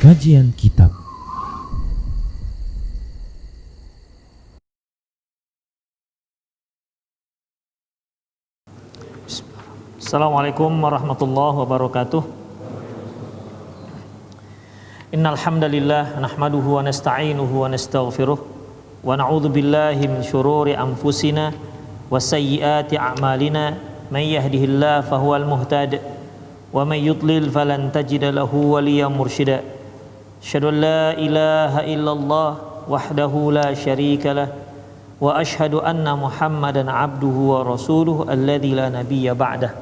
Kajian Kitab. Assalamualaikum warahmatullahi wabarakatuh. Innal hamdalillah nahmaduhu wa nasta'inuhu wa nastaghfiruh wa na'udzu billahi min syururi anfusina wa sayyiati a'malina may yahdihillahu fahuwal muhtadi wa may yudlil falan tajida lahu waliyyan mursyida. Asyhadu an la ilaha illallah wahdahu la syarika lah wa asyhadu anna Muhammadan abduhu wa rasuluhu alladzi la nabiyya ba'dah.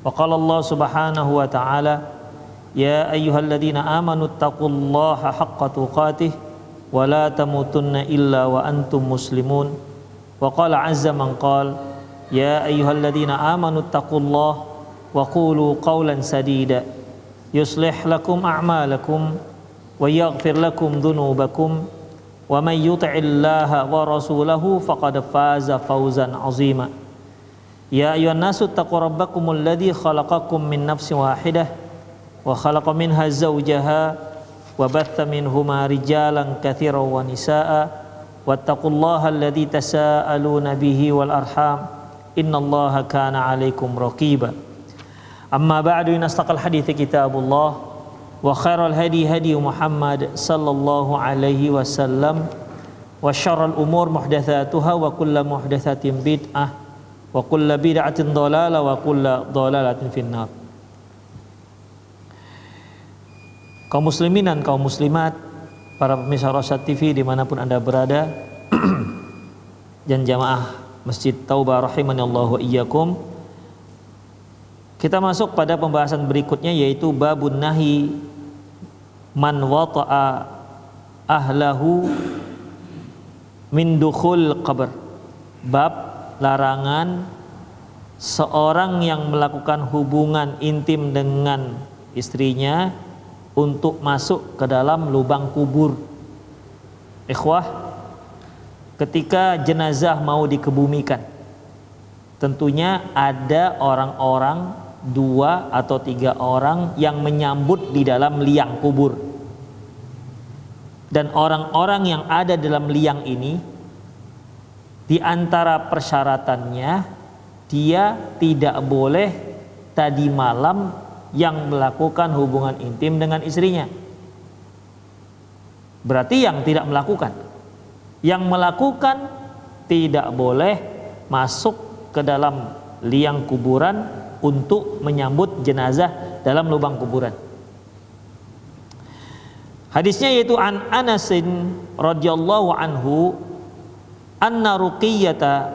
Wa qala Allah subhanahu wa ta'ala ya ayyuhalladzina amanu taqullaha haqqa tuqatih wa la tamutunna illa wa antum muslimun. Wa qala azza man qala ya ayyuhalladzina amanu taqullaha wa qulu qawlan sadida yuslih lakum a'malakum wa yaghfir lakum dhunubakum wa may yuti'illaha wa rasulahu faqad faza fawzan 'azima. Ya ayyuhan nasu taqu rabbakumul ladzi khalaqakum min nafsin wahidah wa khalaqa minha zawjaha wa batha minhuma rijalan katsiran wa nisaa'a wattaqullaha alladzi tasaaluna bihi wal arham innallaha kana 'alaikum raqiba. Amma ba'du, inastaqal hadithi kitabullah wa khairal hadi hadi Muhammad sallallahu alaihi wasallam wa syarrul umur muhdatsatuha wa kullu muhdatsatin bid'ah wa kullu bid'atin dhalalah wa kullu dhalalatin finnar. Kaum muslimin dan kaum muslimat, para pemirsa Rosyad TV dimanapun anda berada, dan jamaah Masjid Taubah rahimanallahu wa iyyakum, kita masuk pada pembahasan berikutnya, yaitu babun nahi man wata'a ahlahu min dukhul qabr. Bab larangan seorang yang melakukan hubungan intim dengan istrinya untuk masuk ke dalam lubang kubur. Ikhwah, ketika jenazah mau dikebumikan, tentunya ada orang-orang, 2 atau 3 orang yang menyambut di dalam liang kubur. Dan orang-orang yang ada dalam liang ini, di antara persyaratannya, dia tidak boleh tadi malam yang melakukan hubungan intim dengan istrinya. Berarti yang tidak melakukan. Yang melakukan tidak boleh masuk ke dalam liang kuburan untuk menyambut jenazah dalam lubang kuburan. Hadisnya yaitu an Anasin radhiyallahu anhu anna Ruqayyata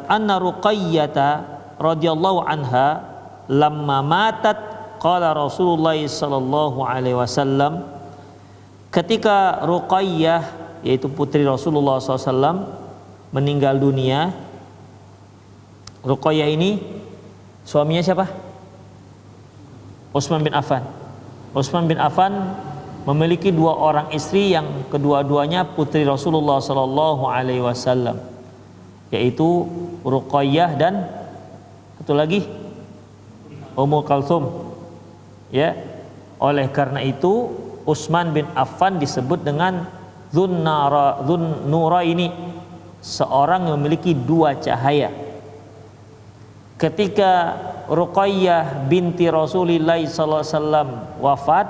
radhiyallahu anha lamma matat qala Rasulullah sallallahu alaihi wasallam, ketika Ruqayyah yaitu putri Rasulullah SAW meninggal dunia. Ruqayyah ini suaminya siapa? Utsman bin Affan. Utsman bin Affan memiliki 2 orang istri yang kedua-duanya putri Rasulullah sallallahu alaihi wasallam, yaitu Ruqayyah dan satu lagi Ummu Kalsum. Ya, oleh karena itu Utsman bin Affan disebut dengan Dzun-Nura ini, seorang yang memiliki 2 cahaya. Ketika Ruqayyah binti Rasulullah sallallahu alaihi wasallam wafat,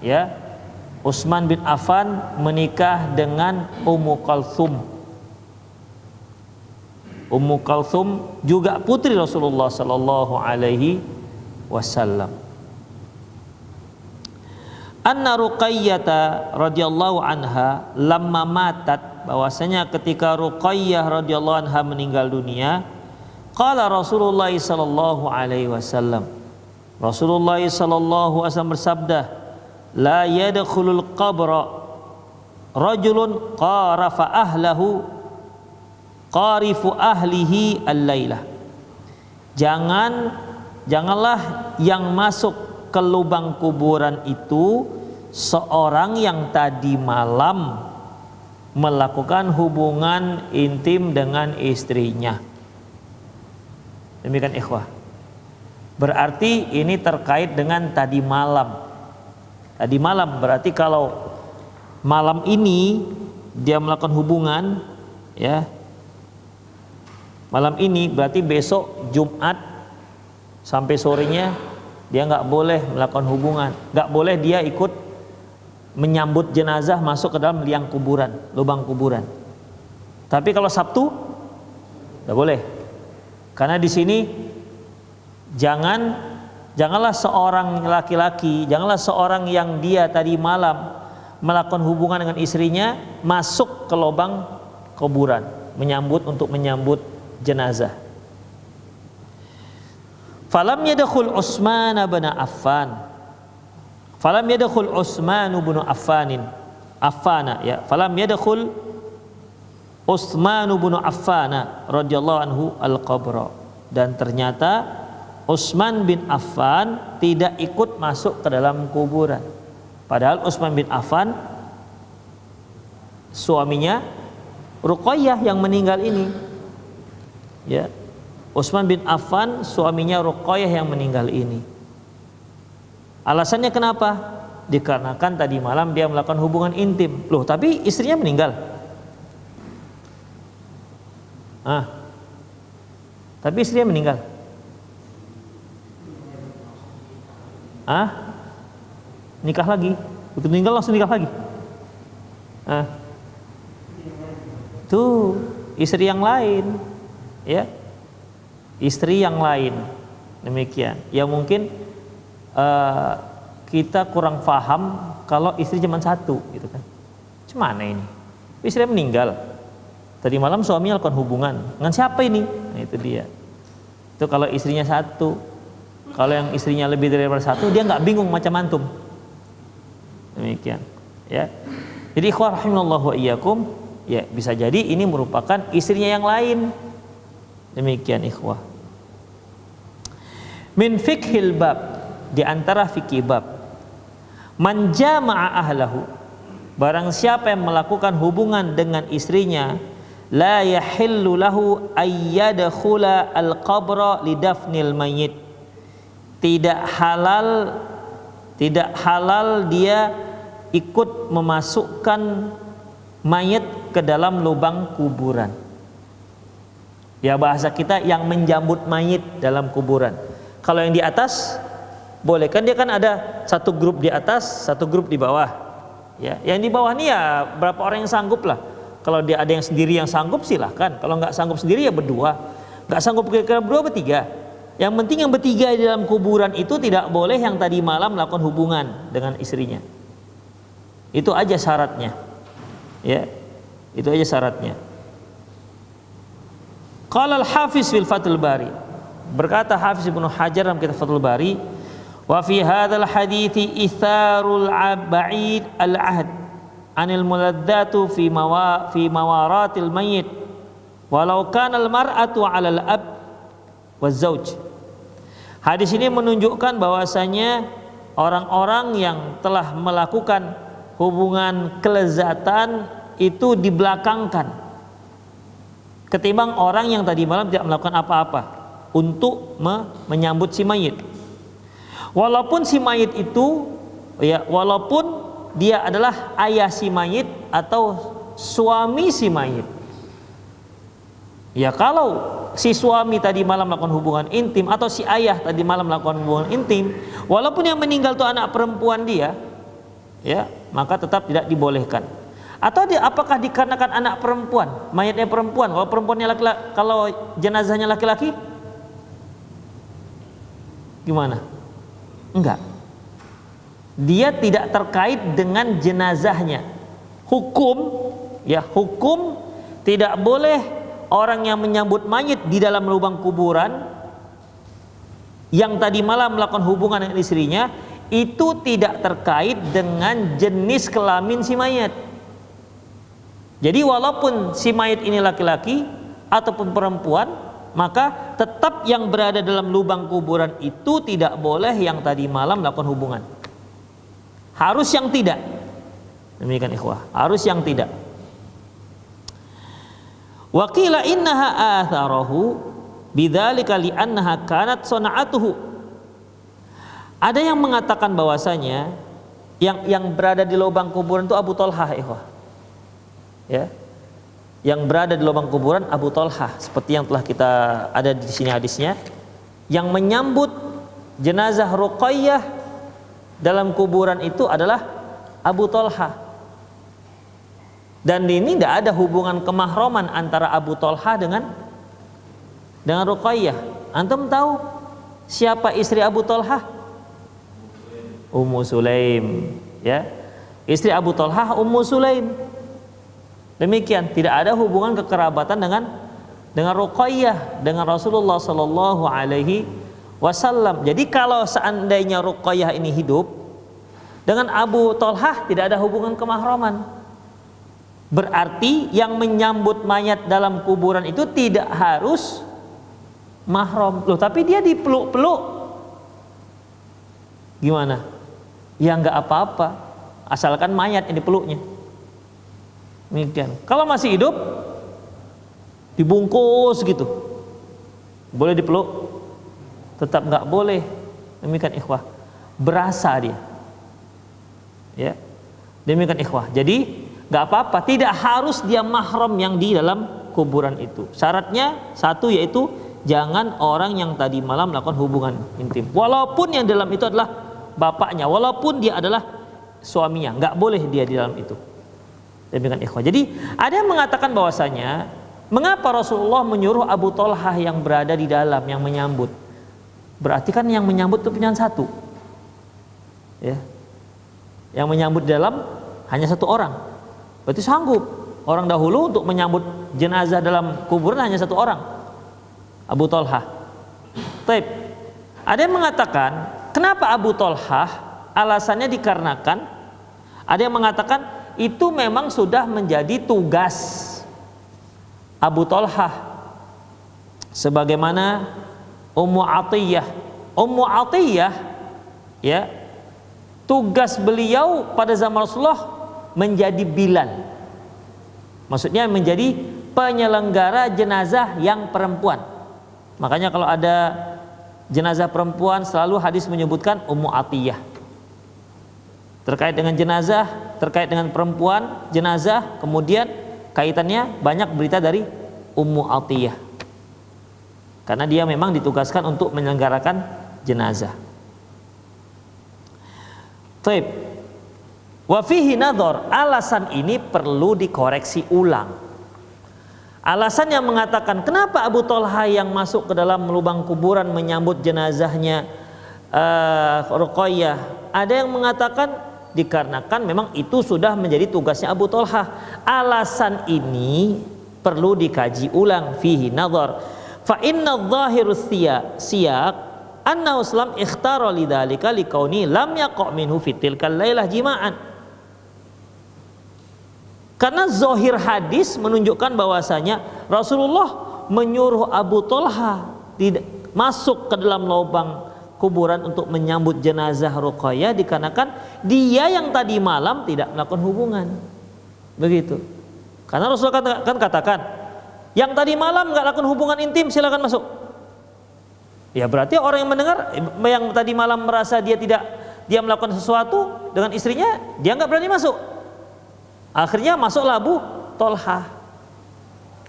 ya, Utsman bin Affan menikah dengan Ummu Kalsum. Ummu Kalsum juga putri Rasulullah sallallahu alaihi wasallam. Anna Ruqayyata radhiyallahu anha lamma matat, bahwasanya ketika Ruqayyah radhiyallahu anha meninggal dunia, qala Rasulullah sallallahu alaihi wasallam, Rasulullah sallallahu alaihi wasallam bersabda, la yadkhulul qabra rajulun qarafa ahlahu qarifu ahlihi al-lailah. Janganlah yang masuk ke lubang kuburan itu seorang yang tadi malam melakukan hubungan intim dengan istrinya. Demikian ikhwah. Berarti ini terkait dengan tadi malam. Tadi malam berarti kalau malam ini dia melakukan hubungan, ya, malam ini berarti besok Jumat sampai sorenya dia nggak boleh melakukan hubungan, nggak boleh dia ikut menyambut jenazah masuk ke dalam liang kuburan, lubang kuburan. Tapi kalau Sabtu nggak boleh, karena di sini janganlah seorang laki-laki, janganlah seorang yang dia tadi malam melakukan hubungan dengan istrinya masuk ke lubang kuburan untuk menyambut jenazah. Falam yadkhul Utsman bin Affan. Falam yadkhul Utsman bin Affan, ya. Falam yadkhul Utsman bin Affan radhiyallahu anhu al-qabra. Dan ternyata Utsman bin Affan tidak ikut masuk ke dalam kuburan. Padahal Utsman bin Affan suaminya Ruqayyah yang meninggal ini, ya. Utsman bin Affan suaminya Ruqayyah yang meninggal ini. Alasannya kenapa? Dikarenakan tadi malam dia melakukan hubungan intim. Loh, tapi istrinya meninggal. Tapi istrinya meninggal. Nikah lagi. Begitu meninggal langsung nikah lagi. Tuh, istri yang lain, ya. Istri yang lain. Demikian. Ya mungkin kita kurang paham kalau istri cuma satu, gitu kan. Gimana ini? Istrinya meninggal. Tadi malam suaminya lakukan hubungan. Dengan siapa ini? Nah, itu dia. Itu kalau istrinya satu. Kalau yang istrinya lebih daripada satu, dia nggak bingung macam antum. Demikian, ya. Jadi ikhwah rahimallahu wa iyyakum, ya bisa jadi ini merupakan istrinya yang lain. Demikian ikhwah. Min fikhil bab, di antara fikih bab, man jama'a ahlahu, barang siapa yang melakukan hubungan dengan istrinya, la yahillu lahu ayyadkhula al-qabra lidafnil mayyit. Tidak halal dia ikut memasukkan mayat ke dalam lubang kuburan. Ya, bahasa kita yang menjambut mayit dalam kuburan. Kalau yang di atas boleh, kan dia kan ada satu grup di atas, satu grup di bawah. Ya, yang di bawah ini ya berapa orang yang sanggup lah. Kalau dia ada yang sendiri yang sanggup silahkan. Kalau nggak sanggup sendiri ya berdua. Nggak sanggup kira-kira berdua bertiga. Yang penting yang bertiga di dalam kuburan itu tidak boleh yang tadi malam melakukan hubungan dengan istrinya. Itu aja syaratnya. Ya, itu aja syaratnya. Qala al-Hafiz fil Fathul Bari, berkata Hafiz Ibnu Hajar dalam kitab Fathul Bari, wa fi hadzal hadithi itharul ba'id al-ahd anil muladdatu fi mawaratil mayyit walau kana al-mar'atu 'ala al-ab wa zauj. Hadis ini menunjukkan bahwasanya orang-orang yang telah melakukan hubungan kelezatan itu dibelakangkan ketimbang orang yang tadi malam tidak melakukan apa-apa untuk menyambut si mayit. Walaupun si mayit itu, ya, walaupun dia adalah ayah si mayit atau suami si mayit. Ya, kalau si suami tadi malam melakukan hubungan intim atau si ayah tadi malam melakukan hubungan intim, walaupun yang meninggal itu anak perempuan dia, ya, maka tetap tidak dibolehkan. Atau apakah dikarenakan anak perempuan, mayatnya perempuan, kalau perempuannya laki-laki, kalau jenazahnya laki-laki, gimana? Enggak. Dia tidak terkait dengan jenazahnya. Hukum, ya, hukum tidak boleh orang yang menyambut mayit di dalam lubang kuburan yang tadi malam melakukan hubungan dengan istrinya itu tidak terkait dengan jenis kelamin si mayit. Jadi walaupun si mayit ini laki-laki ataupun perempuan, maka tetap yang berada dalam lubang kuburan itu tidak boleh yang tadi malam melakukan hubungan. Harus yang tidak. Demikian ikhwah, harus yang tidak. Wa qila innaha atharahu bidzalika li'annaha kanat sana'atuhu. Ada yang mengatakan bahwasanya Yang berada di lubang kuburan itu Abu Thalhah, ikhwah. Ya. Yang berada di lubang kuburan Abu Thalhah, seperti yang telah kita ada di sini hadisnya. Yang menyambut jenazah Ruqayyah dalam kuburan itu adalah Abu Thalhah. Dan ini tidak ada hubungan kemahroman antara Abu Thalhah dengan Ruqayyah. Antum tahu siapa istri Abu Thalhah? Ummu Sulaim, ya. Istri Abu Thalhah Ummu Sulaim. Demikian, tidak ada hubungan kekerabatan dengan Ruqayyah, dengan Rasulullah sallallahu alaihi wasallam. Jadi kalau seandainya Ruqayyah ini hidup, dengan Abu Thalhah tidak ada hubungan kemahroman. Berarti yang menyambut mayat dalam kuburan itu tidak harus mahram. Loh, tapi dia dipeluk-peluk. Gimana? Ya nggak apa-apa, asalkan mayat yang dipeluknya. Demikian. Kalau masih hidup, dibungkus gitu, boleh dipeluk? Tetap nggak boleh. Demikian, ikhwah. Berasa dia. Ya. Demikian, ikhwah. Jadi nggak apa-apa, tidak harus dia mahram yang di dalam kuburan itu. Syaratnya satu, yaitu jangan orang yang tadi malam melakukan hubungan intim, walaupun yang dalam itu adalah bapaknya, walaupun dia adalah suaminya, nggak boleh dia di dalam itu. Demikian, ikhwah. Jadi ada yang mengatakan bahwasanya mengapa Rasulullah menyuruh Abu Thalhah yang berada di dalam yang menyambut? Berarti kan yang menyambut itu punya satu, ya. Yang menyambut di dalam hanya satu orang. Berarti sanggup orang dahulu untuk menyambut jenazah dalam kuburan hanya satu orang, Abu Thalhah. Taib. Ada yang mengatakan kenapa Abu Thalhah? Alasannya dikarenakan ada yang mengatakan itu memang sudah menjadi tugas Abu Thalhah, sebagaimana Ummu Atiyah. Ummu Atiyah, ya, tugas beliau pada zaman Rasulullah menjadi Bilal, maksudnya menjadi penyelenggara jenazah yang perempuan. Makanya kalau ada jenazah perempuan selalu hadis menyebutkan Ummu Atiyah. Terkait dengan jenazah, terkait dengan perempuan jenazah, kemudian kaitannya banyak berita dari Ummu Atiyah, karena dia memang ditugaskan untuk menyelenggarakan jenazah. Taib. Wa fihi nadhar, alasan ini perlu dikoreksi ulang. Alasan yang mengatakan kenapa Abu Thalhah yang masuk ke dalam lubang kuburan menyambut jenazahnya Ruqayyah, ada yang mengatakan dikarenakan memang itu sudah menjadi tugasnya Abu Thalhah. Alasan ini perlu dikaji ulang. Fihi nadhar, fa inna dhahirus siyaq anna Islam ikhtara lidzalika liqauni lam yaqa' minhu fitilkal lailah jima'an. Karena zahir hadis menunjukkan bahwasanya Rasulullah menyuruh Abu Thalhah masuk ke dalam lubang kuburan untuk menyambut jenazah Ruqayyah dikarenakan dia yang tadi malam tidak melakukan hubungan. Begitu. Karena Rasulullah kan katakan, yang tadi malam nggak lakukan hubungan intim silakan masuk. Ya berarti orang yang mendengar yang tadi malam merasa dia melakukan sesuatu dengan istrinya, dia nggak berani masuk. Akhirnya masuklah Abu Thalhah.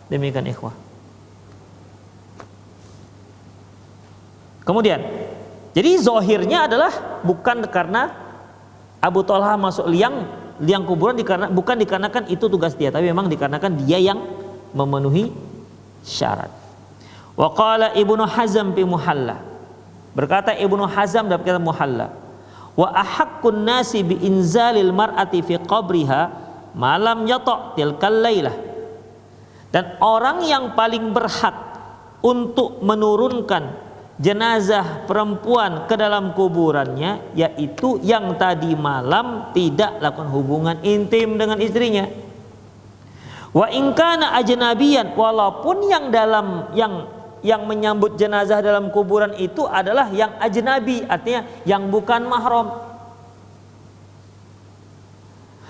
Demikian, ikhwah. Kemudian, jadi zahirnya adalah bukan karena Abu Thalhah masuk liang kuburan bukan dikarenakan itu tugas dia, tapi memang dikarenakan dia yang memenuhi syarat. Wa qala Ibnu Hazm fi Muhalla. Berkata Ibnu Hazm dalam kitab Muhalla, wa ahaqqun nasi bi inzalil mar'ati fi qabriha malam yata' tilkal lailah. Dan orang yang paling berhak untuk menurunkan jenazah perempuan ke dalam kuburannya yaitu yang tadi malam tidak lakukan hubungan intim dengan istrinya. Wa in kana ajnabiyan, walaupun yang menyambut jenazah dalam kuburan itu adalah yang ajnabi, artinya yang bukan mahram.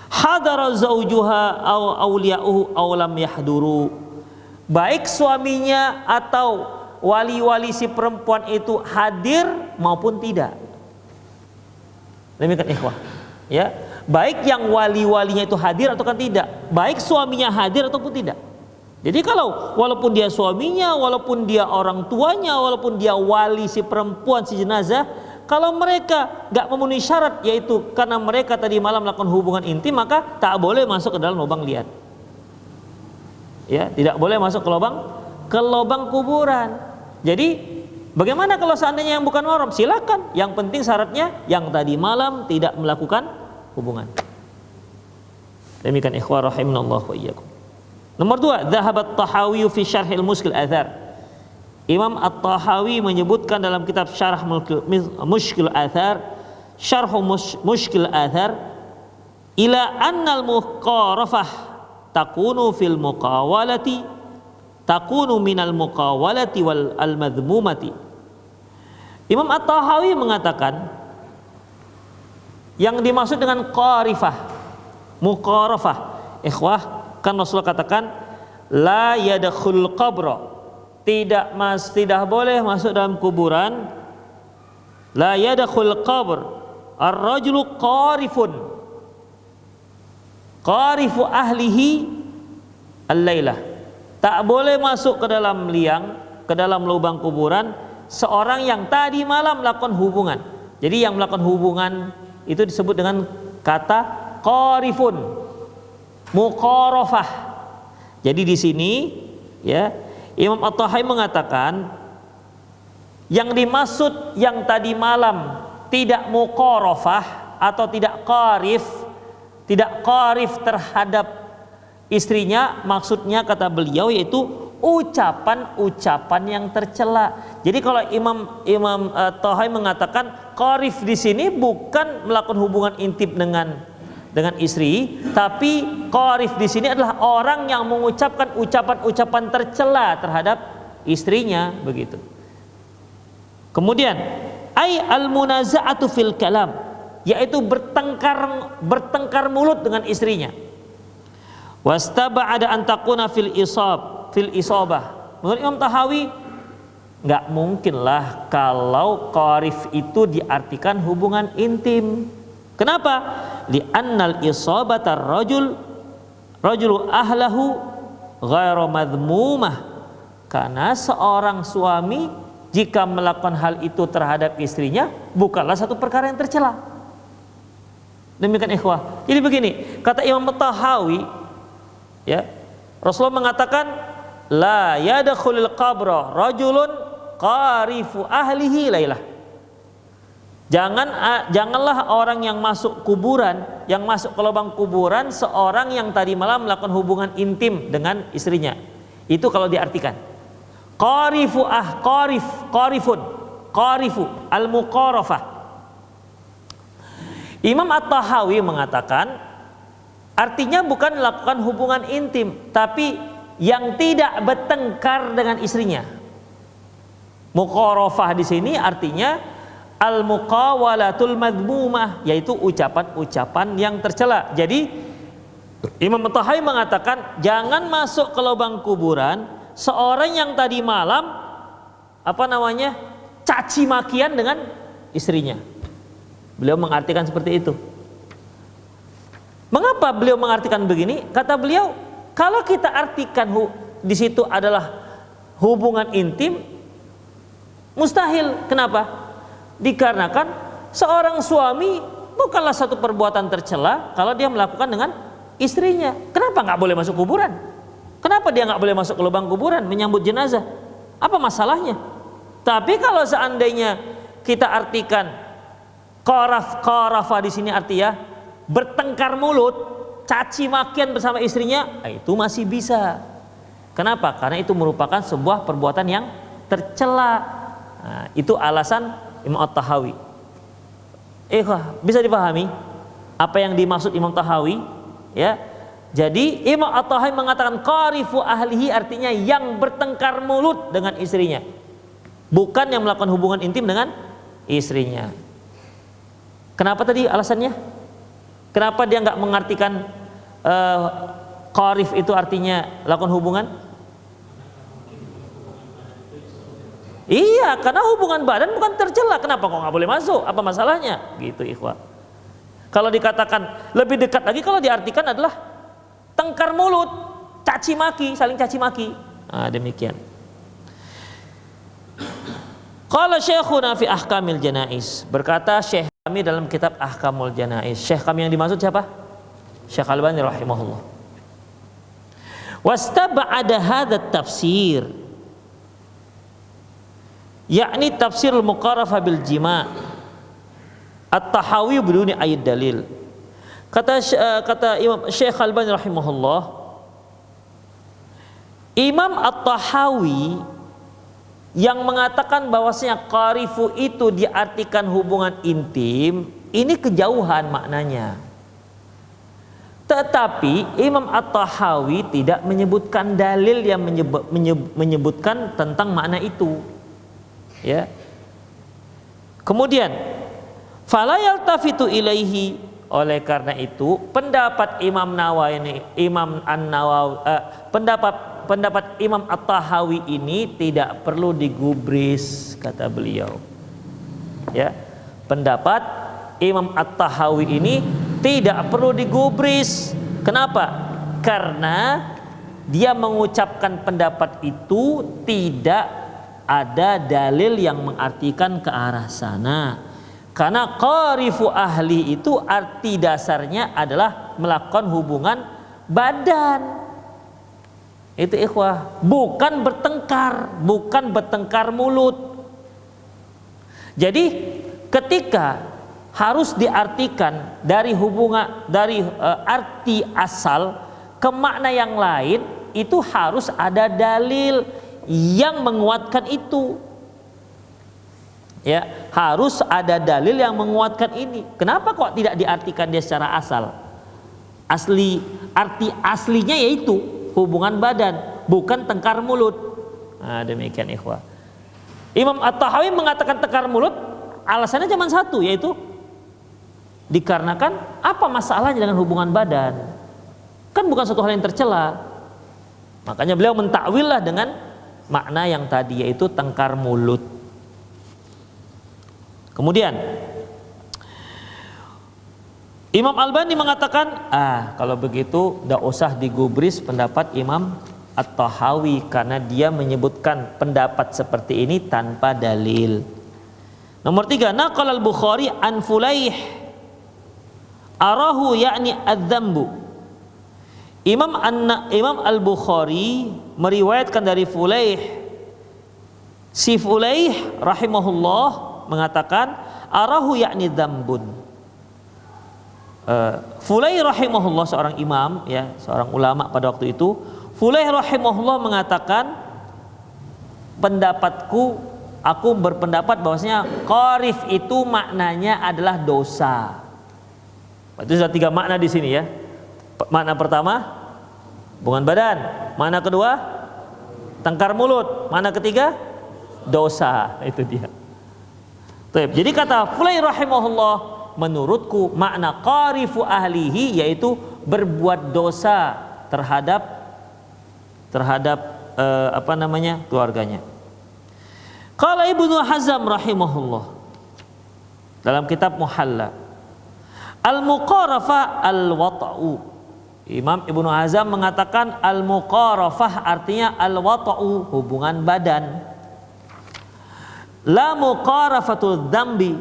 Hadara zaujuha aw awliya'uhu aw lam yahduru, baik suaminya atau wali-wali si perempuan itu hadir maupun tidak. Demikian, ikhwah. Ya, baik yang wali-walinya itu hadir atau kan tidak, baik suaminya hadir ataupun tidak. Jadi kalau walaupun dia suaminya, walaupun dia orang tuanya, walaupun dia wali si perempuan si jenazah, kalau mereka nggak memenuhi syarat, yaitu karena mereka tadi malam melakukan hubungan intim, maka tak boleh masuk ke dalam lubang liat. Ya, tidak boleh masuk ke lubang kuburan. Jadi bagaimana kalau seandainya yang bukan mahram? Silakan. Yang penting syaratnya yang tadi malam tidak melakukan hubungan. Demikian ikhwah rahimanallah wa iyyakum. Nomor 2, Dhahabat Tahawi fi Syarhil Mushkil Athar. Imam At-Tahawi menyebutkan dalam kitab Syarah Mushkil Athar, Syarh Mushkil Athar, ila annal muqarafah takunu fil muqawalati, takunu minal muqawalati wal al-madhmumati. Imam At-Tahawi mengatakan yang dimaksud dengan qarifah, muqarafah, ikhwah, kan Rasulullah katakan la yadkhul qabra, tidak boleh masuk dalam kuburan, la yadkhul qabr ar-rajulu qarifun, qarifu ahlihi al-lailah, tak boleh masuk ke dalam liang, ke dalam lubang kuburan seorang yang tadi malam melakukan hubungan. Jadi yang melakukan hubungan itu disebut dengan kata qarifun, muqarafah. Jadi di sini ya Imam At-Tahawi mengatakan yang dimaksud yang tadi malam tidak muqarafah atau tidak qarif terhadap istrinya, maksudnya kata beliau yaitu ucapan-ucapan yang tercela. Jadi kalau Imam Tahawi mengatakan qarif di sini bukan melakukan hubungan intim dengan istri, tapi qarif di sini adalah orang yang mengucapkan ucapan-ucapan tercela terhadap istrinya, begitu. Kemudian ai al-munaza'atu fil kalam, yaitu bertengkar mulut dengan istrinya. Wastaba'ada an takuna fil isabah. Menurut Imam Tahawi nggak mungkinlah kalau qarif itu diartikan hubungan intim. Kenapa? Li'annal isabata rajulu ahlahu ghairu madhmumah. Karena seorang suami jika melakukan hal itu terhadap istrinya bukanlah satu perkara yang tercela. Demikian ikhwah. Jadi begini, kata Imam Tahawi, ya, Rasulullah mengatakan la yadkhulul qabra rajulun qarifu ahlihi lailah. Janganlah orang yang masuk kuburan, yang masuk ke lubang kuburan seorang yang tadi malam melakukan hubungan intim dengan istrinya. Itu kalau diartikan qarifu al-muqarafah. Imam At-Tahawi mengatakan artinya bukan melakukan hubungan intim, tapi yang tidak bertengkar dengan istrinya. Muqarafah di sini artinya al-muqawalatul madhmumah, yaitu ucapan-ucapan yang tercela. Jadi Imam Tahawi mengatakan jangan masuk ke lubang kuburan seorang yang tadi malam caci makian dengan istrinya. Beliau mengartikan seperti itu. Mengapa beliau mengartikan begini? Kata beliau, kalau kita artikan di situ adalah hubungan intim, mustahil. Kenapa? Dikarenakan seorang suami bukanlah satu perbuatan tercela kalau dia melakukan dengan istrinya. Kenapa nggak boleh masuk kuburan? Kenapa dia nggak boleh masuk ke lubang kuburan menyambut jenazah? Apa masalahnya? Tapi kalau seandainya kita artikan qarafa di sini artinya bertengkar mulut, caci makian bersama istrinya, itu masih bisa. Kenapa? Karena itu merupakan sebuah perbuatan yang tercela. Nah, itu alasan Imam At-Tahawi. Bisa dipahami apa yang dimaksud Imam Tahawi, ya? Jadi Imam At-Tahawi mengatakan qarifu ahlihi artinya yang bertengkar mulut dengan istrinya, bukan yang melakukan hubungan intim dengan istrinya. Kenapa tadi alasannya? Kenapa dia nggak mengartikan qarif itu artinya lakukan hubungan? Iya, karena hubungan badan bukan tercela. Kenapa kok nggak boleh masuk? Apa masalahnya? Gitu, ikhwah. Kalau dikatakan lebih dekat lagi, kalau diartikan adalah tengkar mulut, caci maki, saling caci maki. Nah, demikian. Qala syekhuna fi ahkamil janais, berkata syekh kami dalam kitab Ahkamul Janais. Syekh kami yang dimaksud siapa? Syekh Albani rahimahullah. Wastab'ada hadha tafsir, yakni tafsirul muqarafah bil jima' at-tahawi biduni ayat dalil. Kata Imam Syekh Albani rahimahullah, Imam At-Tahawi yang mengatakan bahwasanya qarifu itu diartikan hubungan intim, ini kejauhan maknanya. Tetapi Imam At-Tahawi tidak menyebutkan dalil yang menyebutkan tentang makna itu. Ya. Kemudian fala yaltafitu ilaihi, oleh karena itu pendapat Imam Nawawi, Imam An-Nawawi, pendapat Imam At-Tahawi ini tidak perlu digubris, kata beliau. Ya, pendapat Imam At-Tahawi ini tidak perlu digubris. Kenapa? Karena dia mengucapkan pendapat itu tidak ada dalil yang mengartikan ke arah sana. Karena qarifu ahli itu arti dasarnya adalah melakukan hubungan badan. Itu ikhwah, bukan bertengkar mulut. Jadi ketika harus diartikan dari arti asal ke makna yang lain, itu harus ada dalil yang menguatkan itu. Ya, harus ada dalil yang menguatkan ini. Kenapa kok tidak diartikan dia secara asal? Arti aslinya yaitu hubungan badan, bukan tengkar mulut. Nah, demikian ikhwah. Imam At-Tahawi mengatakan tengkar mulut, alasannya cuma satu, yaitu dikarenakan apa masalahnya dengan hubungan badan? Kan bukan suatu hal yang tercela. Makanya beliau mentakwillah dengan makna yang tadi, yaitu tengkar mulut. Kemudian Imam Albani mengatakan, kalau begitu tidak usah digubris pendapat Imam At-Tahawi, karena dia menyebutkan pendapat seperti ini tanpa dalil. Nomor 3, naqal al-Bukhari an Fulaih arahu yakni adzambu. Imam Al-Bukhari meriwayatkan dari Fulaih. Si Fulaih rahimahullah mengatakan arahu yakni dzambun. Fulaih rahimahullah seorang imam, ya, seorang ulama pada waktu itu. Fulaih rahimahullah mengatakan, pendapatku, aku berpendapat bahwasanya qarif itu maknanya adalah dosa. Berarti sudah 3 makna di sini, ya. Makna pertama hubungan badan, makna kedua tengkar mulut, makna ketiga dosa. Itu dia. Jadi kata Fulaih rahimahullah, menurutku makna qarifu ahlihi yaitu berbuat dosa terhadap keluarganya. Qala Ibnu Hazm rahimahullah dalam kitab Muhalla, al-muqarafah al-wata'u. Imam Ibnu Hazm mengatakan al-muqarafah artinya al-wata'u, hubungan badan. La muqarafatul dzambi,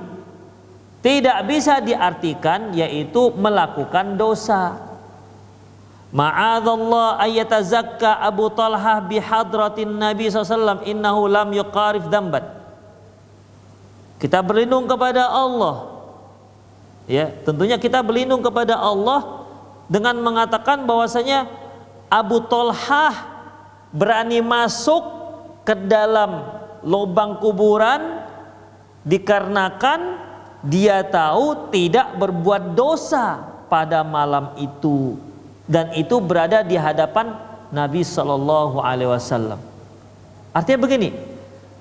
tidak bisa diartikan yaitu melakukan dosa. Ma'adzallah ayatazakka Abu Talhah bihadratin Nabi SAW innahu lam yuqarif dzamban. Kita berlindung kepada Allah, ya, tentunya kita berlindung kepada Allah dengan mengatakan bahwasanya Abu Talhah berani masuk ke dalam lubang kuburan dikarenakan dia tahu tidak berbuat dosa pada malam itu, dan itu berada di hadapan Nabi Shallallahu Alaihi Wasallam. Artinya begini,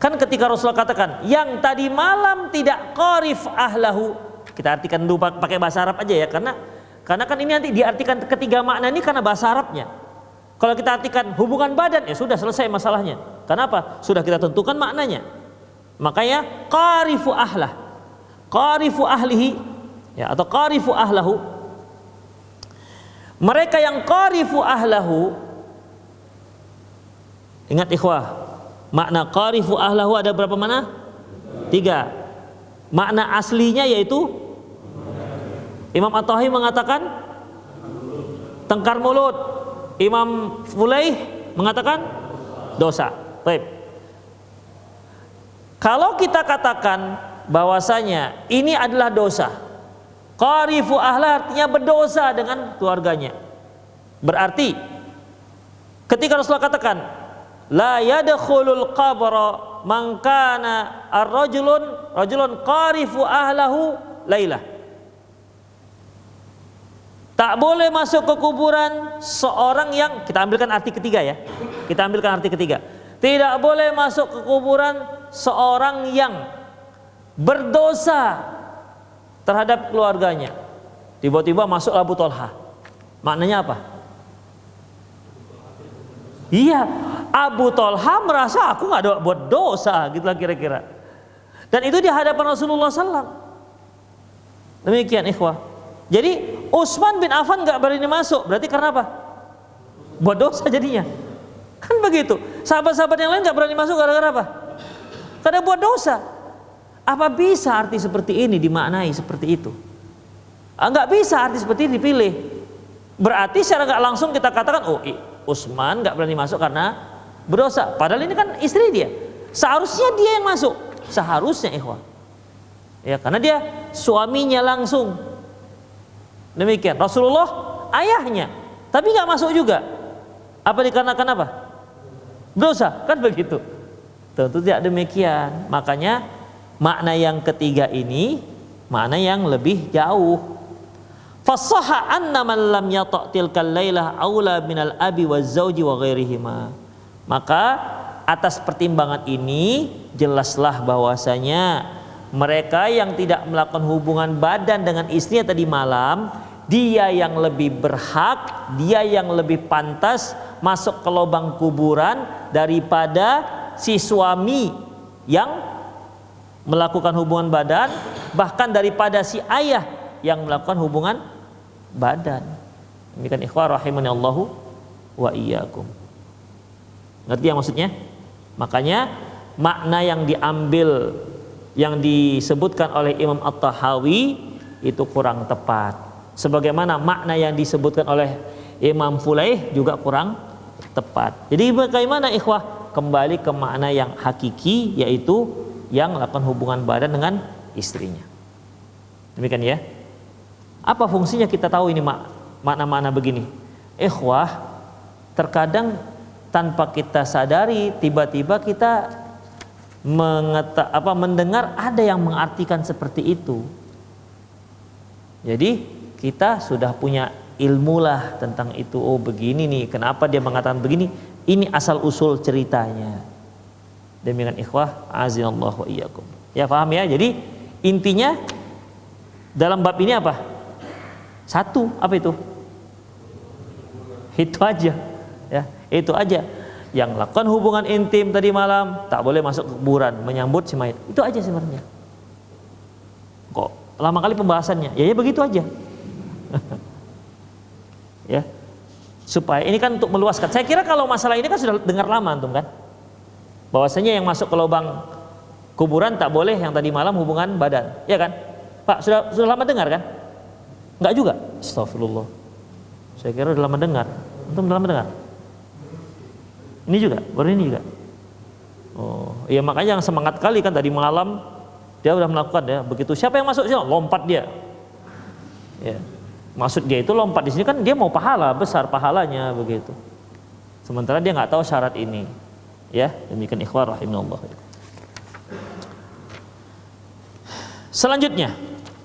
kan ketika Rasulullah katakan yang tadi malam tidak qarif ahlahu, kita artikan dulu pakai bahasa Arab aja ya, karena kan ini nanti diartikan ketiga makna ini karena bahasa Arabnya. Kalau kita artikan hubungan badan, ya sudah selesai masalahnya. Kenapa? Sudah kita tentukan maknanya. Makanya qarifu ahlah, qarifu ahlihi Ya, atau qarifu ahlahu. Mereka yang qarifu ahlahu, ingat ikhwah, makna qarifu ahlahu ada berapa mana? 3. Makna aslinya yaitu Imam At-Tahawi mengatakan tengkar mulut, Imam Fulaih mengatakan dosa. Baik. Kalau kita katakan bahwasanya ini adalah dosa, qarifu ahla artinya berdosa dengan keluarganya. Berarti ketika Rasulullah katakan la yadkhulul qabra man kana rajulun qarifu ahlahu lailah, tak boleh masuk ke kuburan seorang yang, kita ambilkan arti ketiga ya. Kita ambilkan arti ketiga. Tidak boleh masuk ke kuburan seorang yang berdosa terhadap keluarganya. Tiba-tiba masuk Abu Thalha. Maknanya apa? Iya, Abu Thalha merasa aku nggak ada buat dosa, gitulah kira-kira. Dan itu di hadapan Rasulullah SAW. Demikian ikhwah. Jadi Utsman bin Affan nggak berani masuk, berarti karena apa? Buat dosa jadinya. Kan begitu. Sahabat-sahabat yang lain nggak berani masuk gara-gara apa? Karena buat dosa. Apa bisa arti seperti ini dimaknai seperti itu? Nggak bisa arti seperti ini dipilih. Berarti secara nggak langsung kita katakan, oh Utsman nggak berani masuk karena berdosa. Padahal ini kan istri dia. Seharusnya dia yang masuk. Seharusnya ikhwah. Ya, karena dia suaminya langsung. Demikian. Rasulullah ayahnya, tapi nggak masuk juga. Apa dikarenakan apa? Dosa, kan begitu. Tentu tidak demikian. Makanya makna yang ketiga ini makna yang lebih jauh. Fassaha anna man lam yata' tilkal lailah aula minal abi waz zauji wa ghairihima. Maka atas pertimbangan ini jelaslah bahwasanya mereka yang tidak melakukan hubungan badan dengan istrinya tadi malam, dia yang lebih berhak, dia yang lebih pantas masuk ke lubang kuburan daripada si suami yang melakukan hubungan badan, bahkan daripada si ayah yang melakukan hubungan badan. Demikian ikhwah rahimani Allahu wa iyyakum. Ngerti yang maksudnya? Makanya makna yang diambil, yang disebutkan oleh Imam At-Tahawi itu kurang tepat. Sebagaimana makna yang disebutkan oleh Imam Fulaih juga kurang tepat. Jadi bagaimana ikhwah? Kembali ke makna yang hakiki, yaitu yang melakukan hubungan badan dengan istrinya. Demikian ya. Apa fungsinya kita tahu ini makna-makna begini? Ikhwah, terkadang tanpa kita sadari tiba-tiba kita mendengar ada yang mengartikan seperti itu. Jadi kita sudah punya ilmu lah tentang itu. Oh begini nih, kenapa dia mengatakan begini? Ini asal usul ceritanya. Demikian ikhwah, azinallahu wa iyyakum. Ya paham ya? Jadi intinya dalam bab ini apa? Satu, apa itu? Itu aja. Ya, itu aja. Yang lakukan hubungan intim tadi malam tak boleh masuk ke kuburan menyambut si mayit. Itu aja sebenarnya. Kok lama kali pembahasannya? Ya begitu aja. Ya. Supaya ini kan untuk meluaskan. Saya kira kalau masalah ini kan sudah dengar lama antum kan? Bahwasanya yang masuk ke lubang kuburan tak boleh yang tadi malam hubungan badan. Ya kan? Pak, sudah lama dengar kan? Enggak juga. Astagfirullah. Saya kira udah lama dengar. Antum udah lama dengar? Ini juga, baru ini juga. Oh, iya makanya yang semangat kali kan tadi malam dia udah melakukan ya. Begitu siapa yang masuk sini lompat dia. Ya. Maksud dia itu lompat di sini kan dia mau pahala besar pahalanya begitu. Sementara dia nggak tahu syarat ini. Ya, demikian ikhwah rahimallahu. Selanjutnya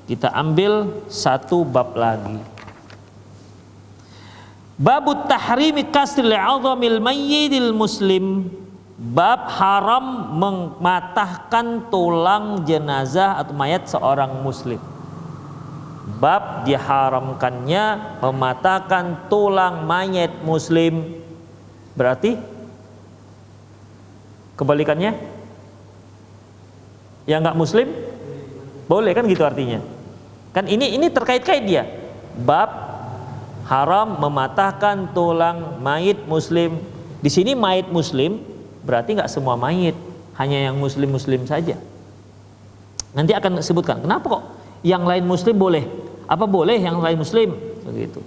kita ambil satu bab lagi. Babut tahrimi kasril 'azamil mayyidil muslim. Bab haram mematahkan tulang jenazah atau mayat seorang muslim. Bab diharamkannya mematahkan tulang mayat muslim. Berarti kebalikannya yang nggak muslim boleh kan gitu artinya. Kan ini terkait-kait dia. Bab haram mematahkan tulang mayit muslim. Di sini mayit muslim berarti nggak semua mayit, hanya yang muslim saja. Nanti akan sebutkan kenapa kok yang lain muslim boleh, apa boleh yang lain muslim begitu.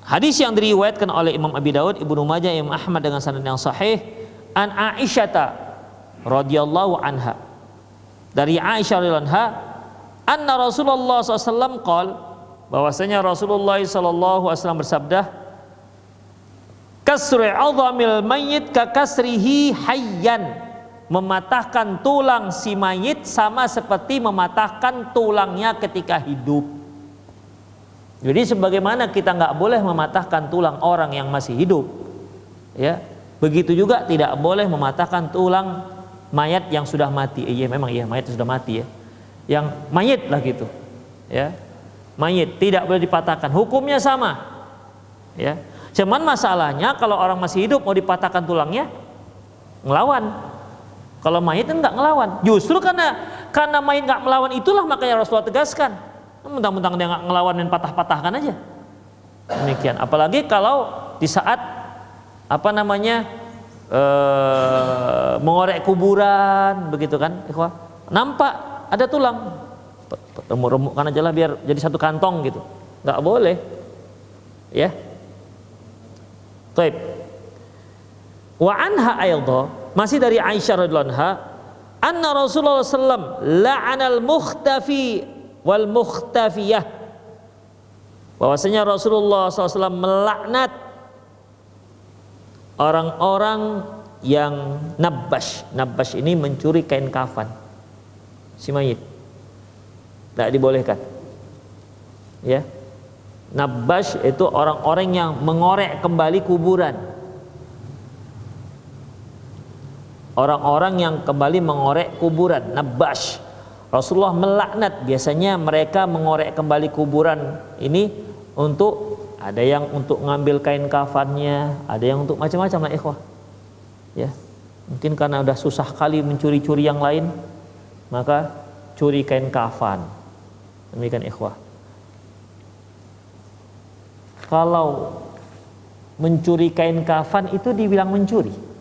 Hadis yang diriwayatkan oleh Imam Abi Daud, Ibnu Majah, Imam Ahmad dengan sanad yang sahih, an Aisyah radhiyallahu anha, dari Aisyah radhiyallahu anha, anna Rasulullah SAW qol, bahwasanya Rasulullah SAW bersabda, kasri 'azamil mayyit ka kasrihi hayyan, mematahkan tulang si mayit sama seperti mematahkan tulangnya ketika hidup. Jadi sebagaimana kita nggak boleh mematahkan tulang orang yang masih hidup, ya, begitu juga tidak boleh mematahkan tulang mayat yang sudah mati. Iya memang iya, mayat sudah mati ya, yang mayit lah gitu, ya, mayit tidak boleh dipatahkan, hukumnya sama, ya. Cuman masalahnya kalau orang masih hidup mau dipatahkan tulangnya, ngelawan. Kalau mayit kan nggak ngelawan. Justru karena mayit nggak melawan itulah makanya Rasulullah tegaskan. Mentang-mentang dia nggak ngelawan dan patah-patahkan aja. Demikian. Apalagi kalau di saat mengorek kuburan begitu kan, ikhwah, nampak ada tulang, remuk-remukkan aja lah biar jadi satu kantong gitu. Nggak boleh, ya. Taib. Wa anha aidha, masih dari Aisyah radhiyallahu anha, anna Rasulullah sallallahu la'anal mukhtafi wal mukhtafiyah, bahwasanya Rasulullah SAW melaknat orang-orang yang nabbash. Nabbash ini mencuri kain kafan si mayit, tidak dibolehkan, ya. Nabbash itu orang-orang yang mengorek kembali kuburan, orang-orang yang kembali mengorek kuburan, nabbash. Rasulullah melaknat, biasanya mereka mengorek kembali kuburan ini untuk, ada yang untuk ngambil kain kafannya, ada yang untuk macam-macam lah ikhwah, ya. Mungkin karena udah susah kali mencuri-curi yang lain, maka curi kain kafan. Demikian ikhwah. Kalau mencuri kain kafan itu dibilang mencuri.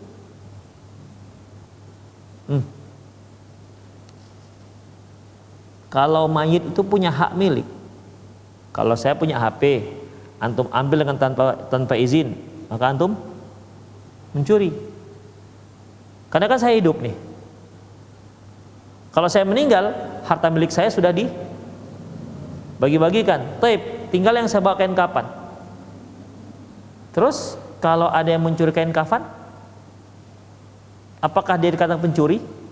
Kalau mayit itu punya hak milik. Kalau saya punya HP, antum ambil dengan tanpa izin, maka antum mencuri. Karena kan saya hidup nih. Kalau saya meninggal, harta milik saya sudah dibagi-bagikan. Tinggal yang saya bawa kain kafan. Terus kalau ada yang mencuri kain kafan, apakah dia dikatakan pencuri?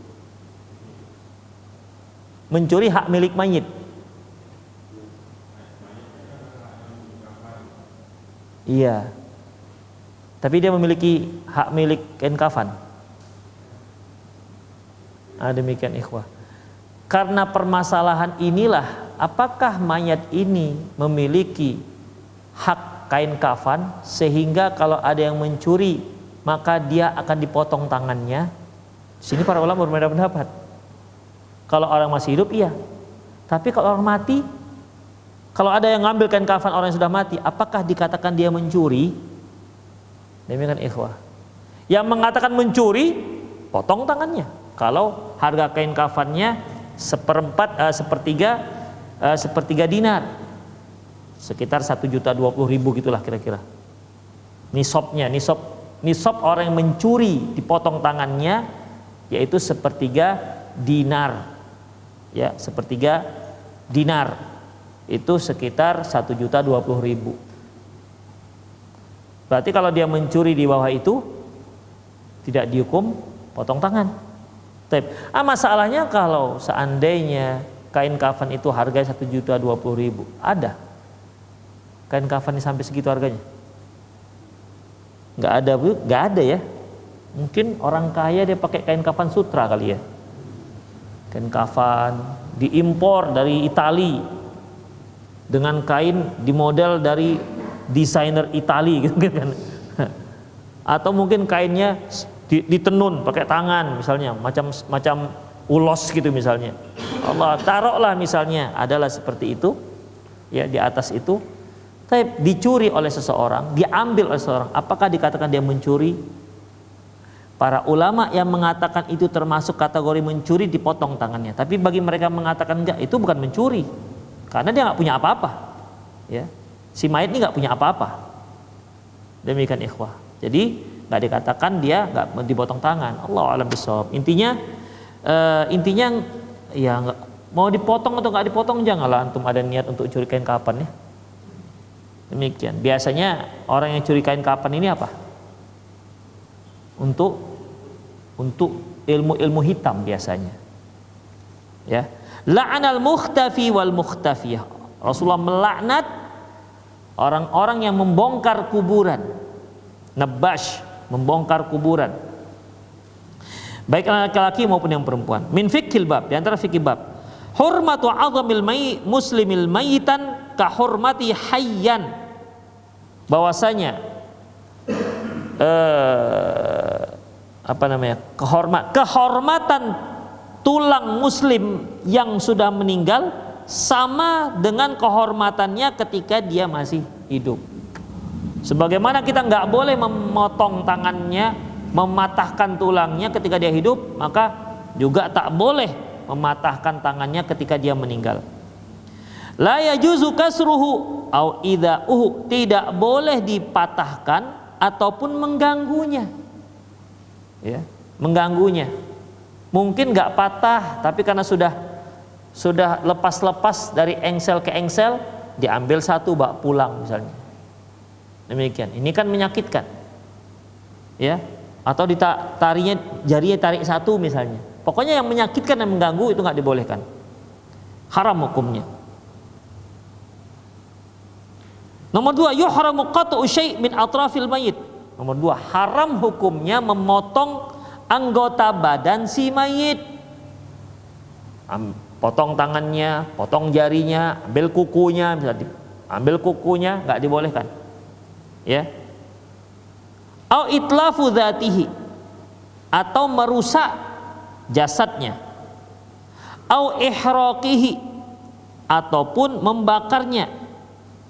Mencuri hak milik mayit. Iya. Tapi dia memiliki hak milik kain kafan. Demikian ikhwah. Karena permasalahan inilah, apakah mayat ini memiliki hak kain kafan sehingga kalau ada yang mencuri maka dia akan dipotong tangannya? Di sini para ulama berbeda pendapat. Kalau orang masih hidup iya, tapi kalau orang mati, kalau ada yang ngambil kain kafan orang yang sudah mati, apakah dikatakan dia mencuri? Demikian ikhwah. Yang mengatakan mencuri, potong tangannya. Kalau harga kain kafannya sepertiga dinar, sekitar 1.020.000 gitulah kira-kira. Nisab orang yang mencuri dipotong tangannya, yaitu sepertiga dinar. Ya, sepertiga dinar itu sekitar 1.020.000. Berarti kalau dia mencuri di bawah itu tidak dihukum potong tangan. Masalahnya kalau seandainya kain kafan itu harganya 1.020.000, ada kain kafan sampai segitu harganya? Nggak ada, Bu, nggak ada ya. Mungkin orang kaya dia pakai kain kafan sutra kali ya. Kain kafan diimpor dari Itali dengan kain dimodel dari desainer Itali gitu kan. Atau mungkin kainnya ditenun pakai tangan misalnya, macam ulos gitu misalnya. Allah taruhlah misalnya adalah seperti itu, ya di atas itu. Tapi dicuri oleh seseorang, diambil oleh seseorang, apakah dikatakan dia mencuri? Para ulama yang mengatakan itu termasuk kategori mencuri dipotong tangannya. Tapi bagi mereka mengatakan enggak, itu bukan mencuri, karena dia nggak punya apa-apa. Ya, si mayit ini nggak punya apa-apa. Demikian ikhwah. Jadi nggak dikatakan dia nggak dipotong tangan. Allah a'lam bishawab. Intinya ya nggak mau dipotong atau nggak dipotong, janganlah antum ada niat untuk curi kain kapan ya. Demikian. Biasanya orang yang curi kain kapan ini apa? Untuk ilmu-ilmu hitam biasanya. Ya. La'anal mukhtafi wal mukhtafiyah. Rasulullah melaknat orang-orang yang membongkar kuburan. Nabash, membongkar kuburan. Baik laki-laki maupun yang perempuan. Min fiqhil bab, di antara fikih bab. Hurmatu 'azamil muslimil mayitan ka hurmati hayyan. Bahwasanya kehormatan tulang muslim yang sudah meninggal sama dengan kehormatannya ketika dia masih hidup. Sebagaimana kita nggak boleh memotong tangannya, mematahkan tulangnya ketika dia hidup, maka juga tak boleh mematahkan tangannya ketika dia meninggal. La yajuzu kasruhu au ida'uhu, tidak boleh dipatahkan ataupun mengganggunya. Ya, mengganggunya. Mungkin nggak patah, tapi karena sudah lepas-lepas dari engsel ke engsel, diambil satu bawa pulang misalnya. Demikian. Ini kan menyakitkan. Ya, atau jarinya tarik satu misalnya. Pokoknya yang menyakitkan dan mengganggu itu nggak dibolehkan. Haram hukumnya. Nomor 2, yuhramu qat'u syai' min atrafil mayit. Nomor 2, haram hukumnya memotong anggota badan si mayit. Potong tangannya, potong jarinya, ambil kukunya, misalnya ambil kukunya, nggak dibolehkan. Ya. Au itlafu dzatihi, atau merusak jasadnya. Au ihraqihi, ataupun membakarnya.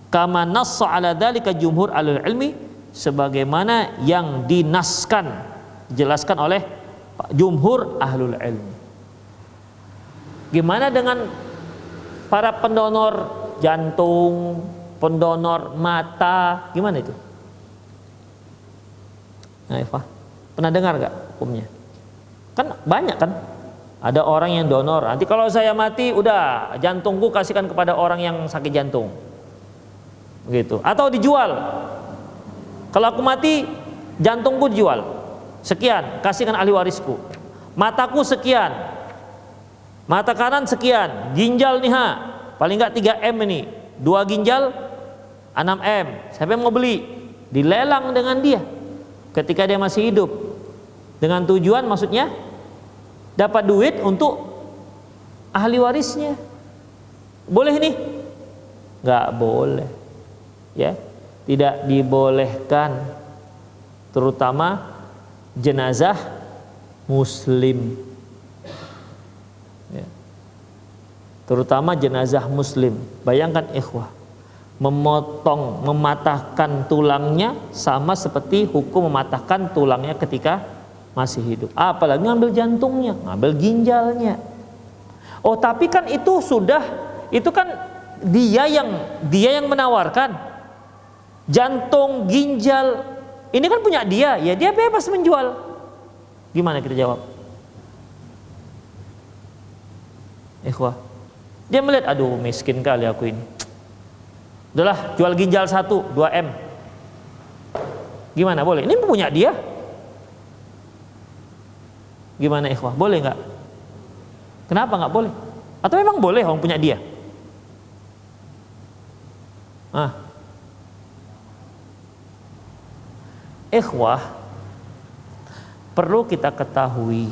Kama nassa ala dzalika jumhur alul ilmi, sebagaimana yang dijelaskan oleh jumhur ahlul ilmi. Gimana dengan para pendonor jantung, pendonor mata, gimana itu? Nah, Eva, pernah dengar gak hukumnya? Kan banyak kan, ada orang yang donor. Nanti kalau saya mati, udah jantungku kasihkan kepada orang yang sakit jantung, gitu. Atau dijual. Kalau aku mati, jantungku dijual, sekian, kasihkan ahli warisku. Mataku sekian, mata kanan sekian, ginjal nih paling enggak 3M ini, 2 ginjal 6M. Siapa yang mau beli? Dilelang dengan dia ketika dia masih hidup, dengan tujuan maksudnya dapat duit untuk ahli warisnya. Boleh nih? Nggak boleh, ya, tidak dibolehkan, terutama jenazah muslim, ya. Terutama jenazah muslim. Bayangkan ikhwah, mematahkan tulangnya sama seperti hukum mematahkan tulangnya ketika masih hidup. Apalagi ngambil jantungnya, ngambil ginjalnya. Oh, tapi kan itu kan dia yang menawarkan jantung, ginjal, ini kan punya dia, ya dia bebas menjual. Gimana kita jawab? Ikhwah, dia melihat, aduh miskin kali aku ini, udahlah jual ginjal 1, 2M. Gimana, boleh? Ini punya dia. Gimana ikhwah, boleh nggak? Kenapa nggak boleh? Atau memang boleh orang punya dia? Ikhwah, perlu kita ketahui,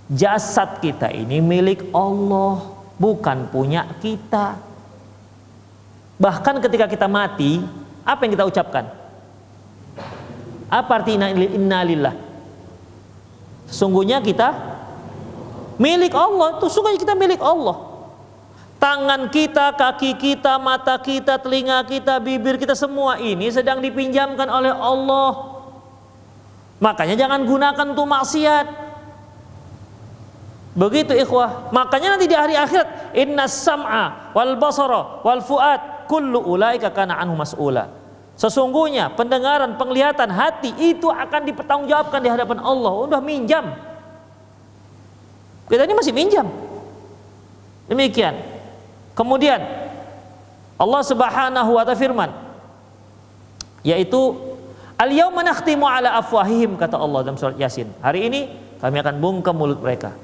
jasad kita ini milik Allah, bukan punya kita. Bahkan ketika kita mati, apa yang kita ucapkan? Apa arti innalillah? Sesungguhnya kita Milik Allah, itu sungguh kita milik Allah. Tangan kita, kaki kita, mata kita, telinga kita, bibir kita, semua ini sedang dipinjamkan oleh Allah. Makanya jangan gunakan untuk maksiat. Begitu ikhwah. Makanya nanti di hari akhirat, innas sam'a wal basara wal fuad kullu ulaika kana anhu mas'ula. Sesungguhnya pendengaran, penglihatan, hati itu akan dipertanggungjawabkan di hadapan Allah. Udah minjam. Kita ini masih minjam. Demikian. Kemudian Allah Subhanahu wa ta'ala firman, yaitu al-yauma nakhtimu ala afwahihim, kata Allah dalam surat Yasin. Hari ini kami akan bungkam mulut mereka.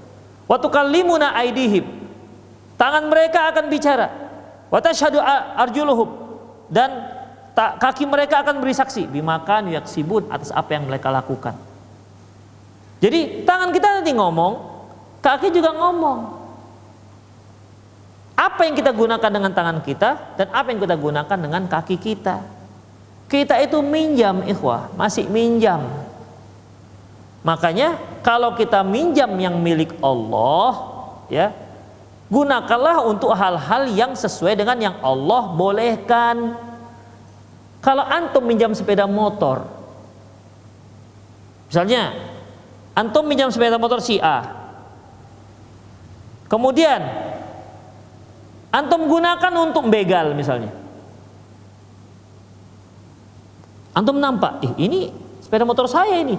Wa tukallimuna aydihim, tangan mereka akan bicara. Wa tashhadu arjuluhum, dan kaki mereka akan beri saksi bima kanu yaksibun, atas apa yang mereka lakukan. Jadi tangan kita nanti ngomong, kaki juga ngomong. Apa yang kita gunakan dengan tangan kita dan apa yang kita gunakan dengan kaki kita. Kita itu minjam ikhwah, masih minjam. Makanya kalau kita minjam yang milik Allah, ya, gunakanlah untuk hal-hal yang sesuai dengan yang Allah bolehkan. Kalau antum minjam sepeda motor, misalnya antum minjam sepeda motor si A, kemudian antum gunakan untuk begal misalnya. Antum nampak, ini sepeda motor saya ini.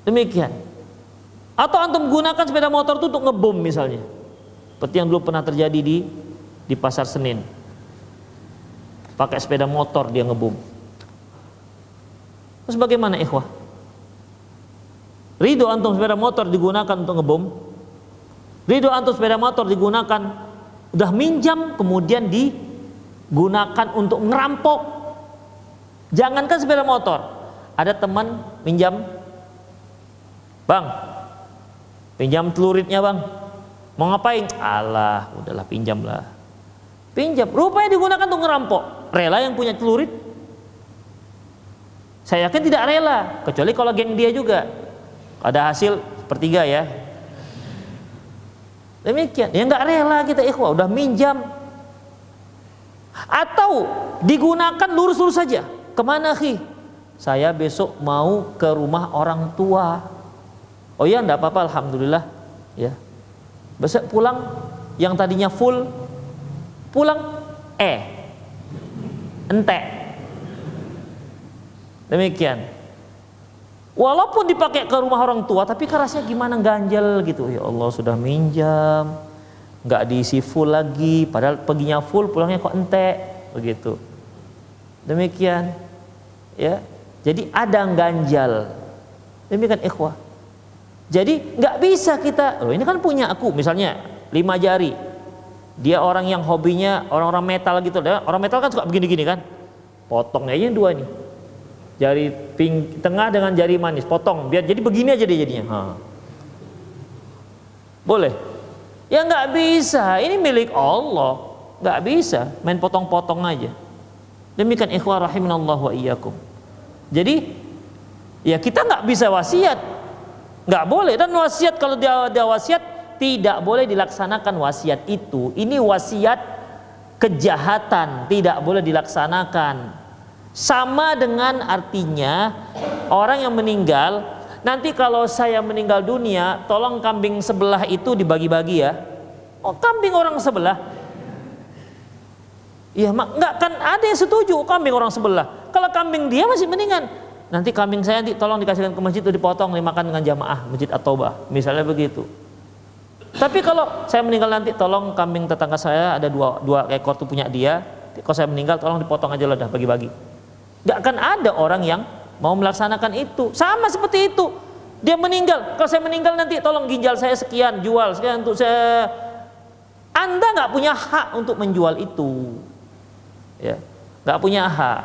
Demikian. Atau antum gunakan sepeda motor itu untuk ngebom misalnya. Seperti yang dulu pernah terjadi di Pasar Senen. Pakai sepeda motor dia ngebom. Terus bagaimana ikhwah? Ridho antum sepeda motor digunakan untuk ngebom? Ridho antum sepeda motor digunakan, udah minjam kemudian digunakan untuk ngerampok. Jangankan sepeda motor, ada teman minjam, bang, pinjam celuritnya bang, mau ngapain? Alah, udahlah pinjamlah. Pinjam, rupanya digunakan untuk ngerampok. Rela yang punya celurit? Saya yakin tidak rela, kecuali kalau geng dia juga. Ada hasil sepertiga ya. Demikian, ya nggak rela kita ikhwah, udah minjam. Atau digunakan lurus-lurus saja. Kemana khi? Saya besok mau ke rumah orang tua. Oh ya, enggak apa-apa, alhamdulillah. Ya. Besok pulang, yang tadinya full, pulang entek. Demikian. Walaupun dipakai ke rumah orang tua, tapi kerasnya gimana, ganjel gitu. Ya Allah, sudah minjam, nggak diisi full lagi, padahal perginya full, pulangnya kok entek, begitu. Demikian, ya. Jadi ada ganjal. Demikian ikhwah. Jadi nggak bisa kita, ini kan punya aku, misalnya 5 jari. Dia orang yang hobinya orang-orang metal gitu. Orang metal kan suka begini-gini kan, potong aja 2 nih. Jari tengah dengan jari manis, potong biar jadi begini aja dia jadinya. Boleh? Ya nggak bisa, ini milik Allah, nggak bisa main potong-potong aja. Demikian ikhwah rahimanallahu wa iyyakum. Jadi ya kita nggak bisa wasiat, nggak boleh. Dan wasiat, kalau dia wasiat, tidak boleh dilaksanakan wasiat itu. Ini wasiat kejahatan, tidak boleh dilaksanakan. Sama dengan artinya orang yang meninggal, nanti kalau saya meninggal dunia, tolong kambing sebelah itu dibagi-bagi ya. Oh, kambing orang sebelah? Iya, enggak kan ada yang setuju kambing orang sebelah. Kalau kambing dia masih mendingan, nanti kambing saya nanti tolong dikasihkan ke masjid itu dipotong, dimakan dengan jamaah masjid at-taubah, misalnya begitu. Tapi kalau saya meninggal nanti tolong kambing tetangga saya ada dua ekor tuh punya dia, kalau saya meninggal tolong dipotong aja lah, dah bagi-bagi. Gak akan ada orang yang mau melaksanakan itu. Sama seperti itu, dia meninggal, kalau saya meninggal nanti tolong ginjal saya sekian, jual sekian untuk saya. Anda gak punya hak untuk menjual itu, ya, gak punya hak,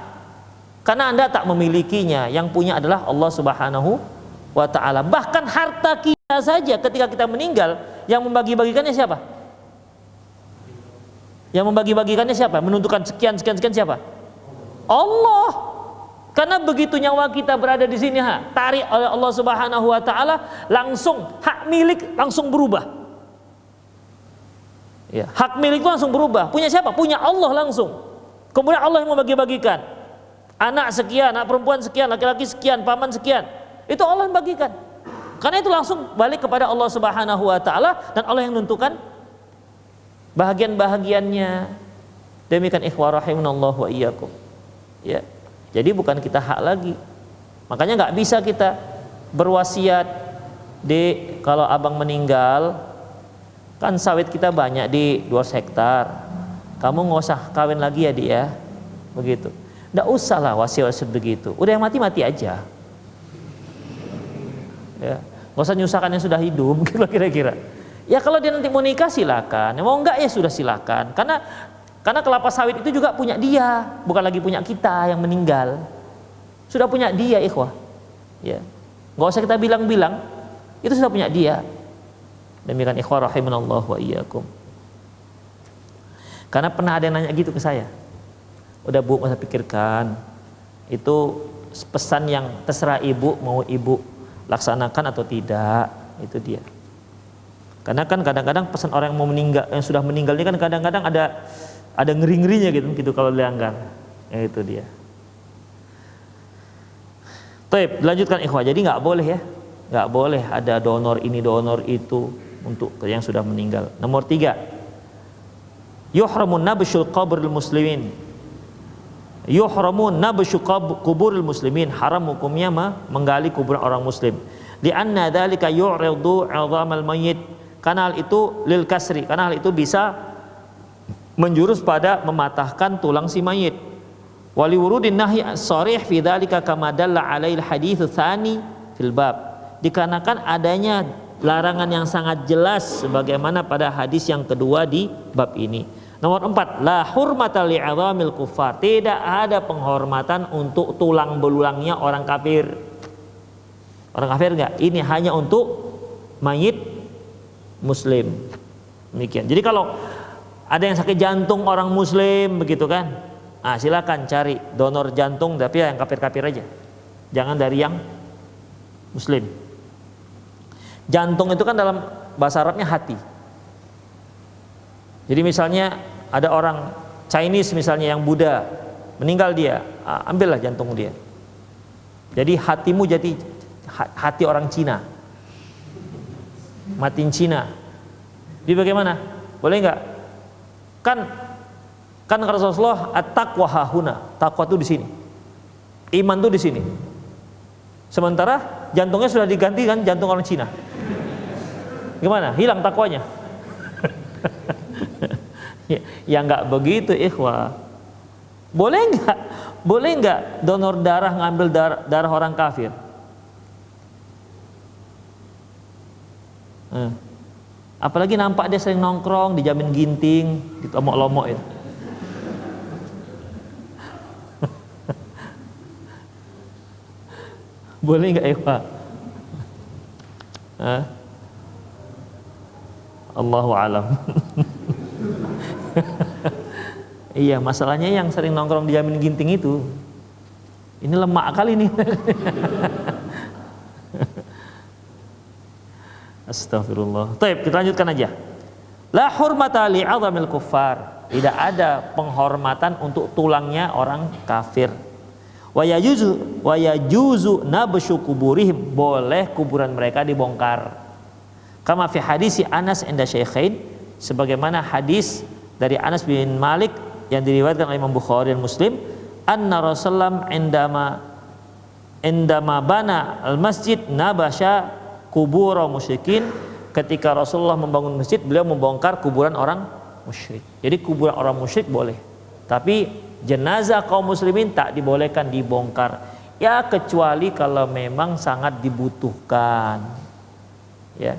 karena Anda tak memilikinya. Yang punya adalah Allah Subhanahu wa ta'ala. Bahkan harta kita saja ketika kita meninggal, yang membagi-bagikannya siapa? Yang membagi-bagikannya siapa? Menentukan sekian siapa? Allah. Karena begitu nyawa kita berada di sini, tarik oleh Allah Subhanahu wa taala, langsung hak milik langsung berubah. Ya, hak milik itu langsung berubah. Punya siapa? Punya Allah langsung. Kemudian Allah yang membagi-bagikan. Anak sekian, anak perempuan sekian, laki-laki sekian, paman sekian. Itu Allah yang bagikan. Karena itu langsung balik kepada Allah Subhanahu wa taala, dan Allah yang menentukan bahagian-bahagiannya. Demikian ikhwah rahimanallahu wa iyyakum. Ya. Jadi bukan kita hak lagi. Makanya nggak bisa kita berwasiat, di kalau abang meninggal, kan sawit kita banyak di 2 hektar. Kamu nggak usah kawin lagi ya dia, begitu. Nggak usah lah wasiat begitu. Udah yang mati-mati aja. Ya, nggak usah nyusahkan yang sudah hidup, kira-kira. Ya kalau dia nanti mau nikah silakan. Mau enggak ya sudah silakan. Karena kelapa sawit itu juga punya dia, bukan lagi punya kita yang meninggal. Sudah punya dia, ikhwah. Ya. Enggak usah kita bilang-bilang, itu sudah punya dia. Demikian ikhwah rahimanallahu wa iyyakum. Karena pernah ada yang nanya gitu ke saya. Udah Bu, masa pikirkan. Itu pesan yang terserah ibu, mau ibu laksanakan atau tidak, itu dia. Karena kan kadang-kadang pesan orang yang mau meninggal, yang sudah meninggal ini kan kadang-kadang ada ngeri-ngerinya gitu kalau dilanggar. Ya, itu dia. Baik, dilanjutkan ikhwah. Jadi nggak boleh ya, nggak boleh ada donor ini donor itu untuk yang sudah meninggal. Nomor 3, yuhramun nabshul qabril muslimin. Yuhramun nabshu kuburil muslimin, haram hukumnya menggali kuburan orang muslim. Lianna dzalika yu'ridu 'idhamal mayyit. Karena hal itu lil kasri, karena hal itu bisa menjurus pada mematahkan tulang si mayit. Wali wurudin nahyi sharih fi dzalika kama dalla 'alail hadits tsani fil bab. Dikarenakan adanya larangan yang sangat jelas sebagaimana pada hadis yang kedua di bab ini. Nomor 4, la hurmata li'adhamil kuffar. Tidak ada penghormatan untuk tulang belulangnya orang kafir. Orang kafir enggak, ini hanya untuk mayit muslim. Demikian. Jadi kalau ada yang sakit jantung orang muslim begitu kan, silakan cari donor jantung, tapi yang kafir-kafir aja. Jangan dari yang muslim. Jantung itu kan dalam bahasa Arabnya hati. Jadi misalnya ada orang Chinese misalnya yang Buddha, meninggal dia, ambillah jantung dia. Jadi hatimu jadi hati orang Cina, matiin Cina. Jadi bagaimana? Boleh nggak? Kan Rasulullah at-taqwa hahuna, takwa itu di sini, iman itu di sini. Sementara jantungnya sudah diganti kan jantung orang Cina. Gimana? Hilang takwanya? Ya nggak begitu ikhwah. Boleh nggak donor darah ngambil darah orang kafir? Apalagi nampak dia sering nongkrong, dijamin ginting, ditomok-lomok itu. Boleh nggak ikhwah? Allahu alam. Iya, masalahnya yang sering nongkrong dijamin ginting itu, ini lemak kali nih. Astagfirullah. Baik, kita lanjutkan aja. La hurmata li'azamil kuffar. Tidak ada penghormatan untuk tulangnya orang kafir. Wa yajuzu nabshu kuburihim. Boleh kuburan mereka dibongkar. Kama fi hadisi Anas inda Syaikhain, sebagaimana hadis dari Anas bin Malik yang diriwayatkan oleh Imam Bukhari dan Muslim, anna Rasulullah indama bana al-masjid nabasha kubur musyrikin. Ketika Rasulullah membangun masjid, beliau membongkar kuburan orang musyrik. Jadi kuburan orang musyrik boleh, tapi jenazah kaum muslimin tak dibolehkan dibongkar. Ya kecuali kalau memang sangat dibutuhkan. Ya.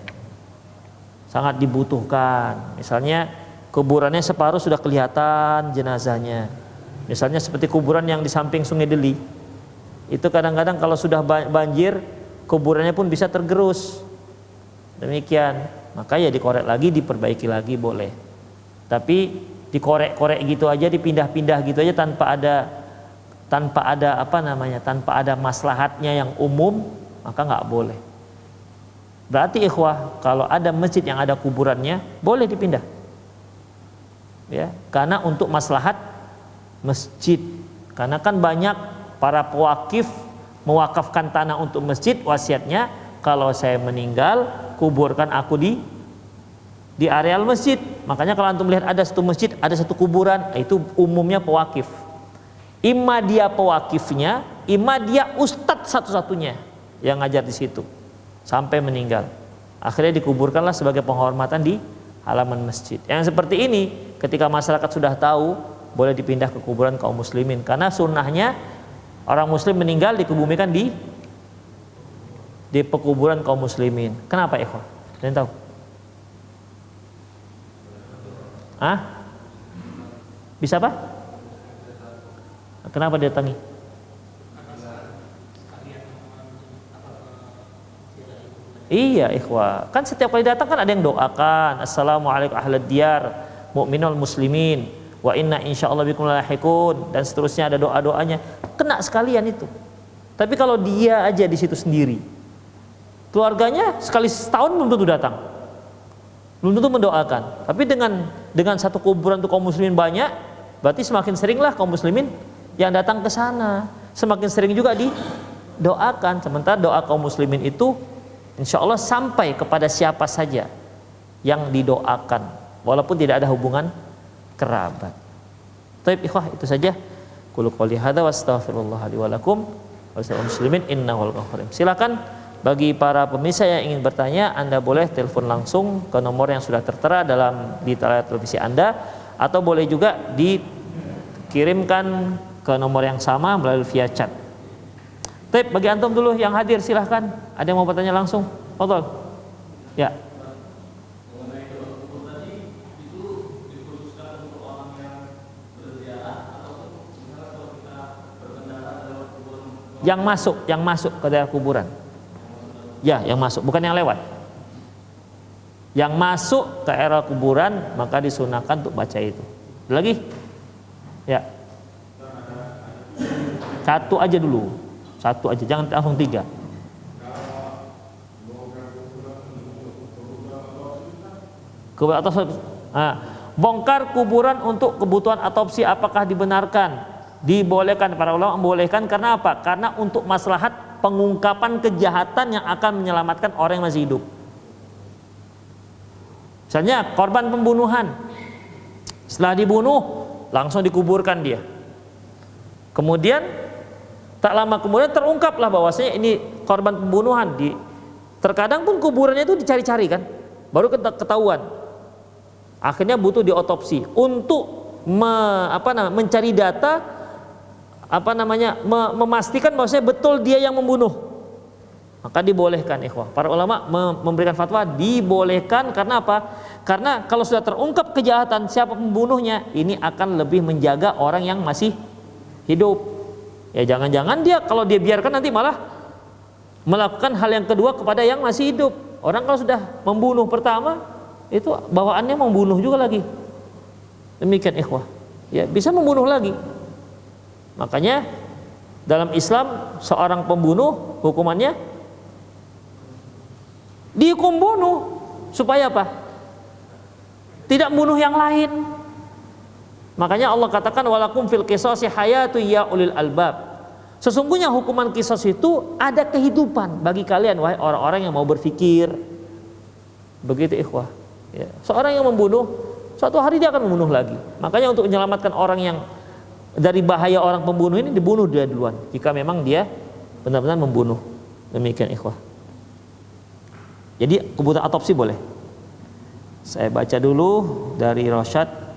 Sangat dibutuhkan. Misalnya kuburannya separuh sudah kelihatan jenazahnya. Misalnya seperti kuburan yang di samping Sungai Deli. Itu kadang-kadang kalau sudah banjir, kuburannya pun bisa tergerus. Demikian. Maka ya dikorek lagi, diperbaiki lagi boleh. Tapi dikorek-korek gitu aja, dipindah-pindah gitu aja tanpa ada tanpa ada tanpa ada maslahatnya yang umum, maka nggak boleh. Berarti ikhwah, kalau ada masjid yang ada kuburannya, boleh dipindah. Ya, karena untuk maslahat masjid. Karena kan banyak para pewakif mewakafkan tanah untuk masjid, wasiatnya kalau saya meninggal kuburkan aku di areal masjid. Makanya kalau antum lihat ada satu masjid, ada satu kuburan, itu umumnya pewakif. Imma dia pewakifnya, imma dia ustadz satu-satunya yang ngajar di situ sampai meninggal. Akhirnya dikuburkanlah sebagai penghormatan di halaman masjid. Yang seperti ini ketika masyarakat sudah tahu, boleh dipindah ke kuburan kaum muslimin. Karena sunnahnya orang muslim meninggal dikebumikan di pekuburan kaum muslimin. Kenapa ikhwan? Kalian tahu? Bisa apa? Kenapa didatangi? Iya ikhwah, kan setiap kali datang kan ada yang doakan, assalamualaikum ahlad diyar mu'minul muslimin wa inna insyaallah bikum lahiqun, dan seterusnya ada doa-doanya. Kena sekalian itu. Tapi kalau dia aja di situ sendiri, keluarganya sekali setahun belum tentu datang, belum tentu mendoakan. Tapi dengan satu kuburan untuk kaum muslimin banyak, berarti semakin seringlah kaum muslimin yang datang ke sana, semakin sering juga didoakan. Sementara doa kaum muslimin itu insya Allah sampai kepada siapa saja yang didoakan, walaupun tidak ada hubungan kerabat. Taib ikhwah, itu saja. Qul qouli hadza wa astaghfirullah li wa lakum wa lisal muslimin innahu ghafurur rahim. Silakan bagi para pemirsa yang ingin bertanya, Anda boleh telepon langsung ke nomor yang sudah tertera di layar televisi Anda, atau boleh juga dikirimkan ke nomor yang sama melalui via chat. Baik, bagi antum dulu yang hadir silahkan. Ada yang mau bertanya langsung? Fadhol. Ya. Yang masuk ke daerah kuburan. Ya, yang masuk, bukan yang lewat. Yang masuk ke area kuburan maka disunahkan untuk baca itu. Ada lagi? Ya. Satu aja dulu. Satu aja, jangan langsung tiga. Bongkar kuburan untuk kebutuhan otopsi apakah dibenarkan? Dibolehkan, para ulama membolehkan. Karena apa? Karena untuk maslahat pengungkapan kejahatan yang akan menyelamatkan orang yang masih hidup. Misalnya korban pembunuhan, setelah dibunuh langsung dikuburkan dia. Kemudian tak lama kemudian terungkaplah bahwasanya ini korban pembunuhan. Terkadang pun kuburannya itu dicari-cari kan, baru ketahuan. Akhirnya butuh diotopsi untuk mencari data, memastikan bahwasanya betul dia yang membunuh. Maka dibolehkan ikhwah. Para ulama memberikan fatwa dibolehkan. Karena apa? Karena kalau sudah terungkap kejahatan siapa pembunuhnya, ini akan lebih menjaga orang yang masih hidup. Ya jangan-jangan dia kalau dia biarkan nanti malah melakukan hal yang kedua kepada yang masih hidup. Orang kalau sudah membunuh pertama, itu bawaannya membunuh juga lagi. Demikian ikhwah. Ya, bisa membunuh lagi. Makanya dalam Islam seorang pembunuh hukumannya dihukum bunuh. Supaya apa? Tidak membunuh yang lain. Makanya Allah katakan walakum fil qisasi hayatu ya ulil albab. Sesungguhnya hukuman qisas itu ada kehidupan bagi kalian wahai orang-orang yang mau berpikir. Begitu ikhwah. Ya. Seorang yang membunuh, suatu hari dia akan membunuh lagi. Makanya untuk menyelamatkan orang yang dari bahaya orang pembunuh ini, dibunuh dia duluan. Jika memang dia benar-benar membunuh. Demikian ikhwah. Jadi kebutuhan otopsi boleh. Saya baca dulu dari Rosyad.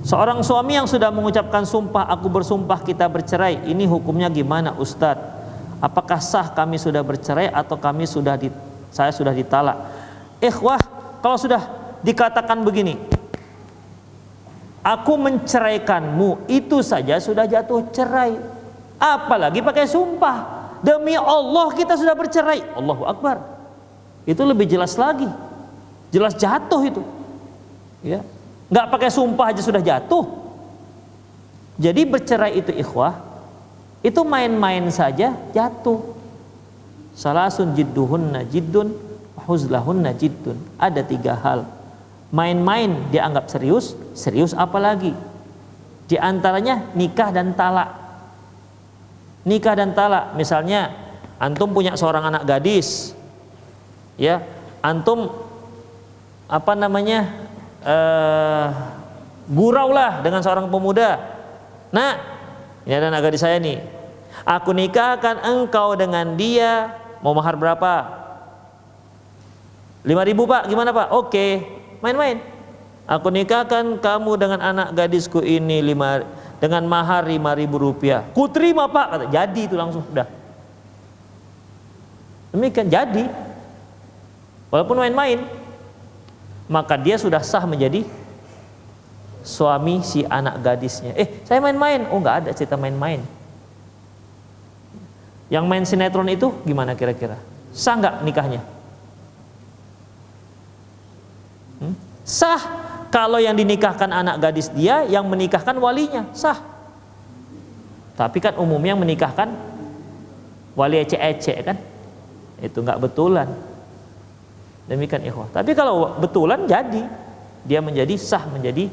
Seorang suami yang sudah mengucapkan sumpah, aku bersumpah kita bercerai, ini hukumnya gimana Ustadz? Apakah sah kami sudah bercerai atau saya sudah ditalak? Ikhwah, kalau sudah dikatakan begini, aku menceraikanmu, itu saja sudah jatuh cerai. Apalagi pakai sumpah, demi Allah kita sudah bercerai. Allahu Akbar. Itu lebih jelas lagi, jelas jatuh itu. Ya. nggak pakai sumpah aja sudah jatuh. Jadi bercerai itu ikhwah, itu main-main saja jatuh. Salasun jidduhunna jiddun, huzlahunna jiddun. Ada 3 hal. Main-main dianggap serius, serius apalagi. Di antaranya nikah dan talak. Nikah dan talak, misalnya antum punya seorang anak gadis, ya, antum gurau lah dengan seorang pemuda. Nah, ini ada anak gadis saya nih, aku nikahkan engkau dengan dia, mau mahar berapa? 5.000 pak, gimana pak? Oke, main-main. Aku nikahkan kamu dengan anak gadisku ini dengan mahar 5.000 rupiah. Ku terima pak, kata. Jadi itu langsung sudah. Demikian jadi, walaupun main-main, maka dia sudah sah menjadi suami si anak gadisnya. Saya main-main. Oh, nggak ada cerita main-main. Yang main sinetron itu gimana kira-kira? Sah nggak nikahnya? Sah kalau yang dinikahkan anak gadis dia, yang menikahkan walinya, sah. Tapi kan umumnya yang menikahkan wali ecek-ecek kan, itu nggak betulan. Demikian ikhwah. Tapi kalau betulan jadi, dia menjadi sah, menjadi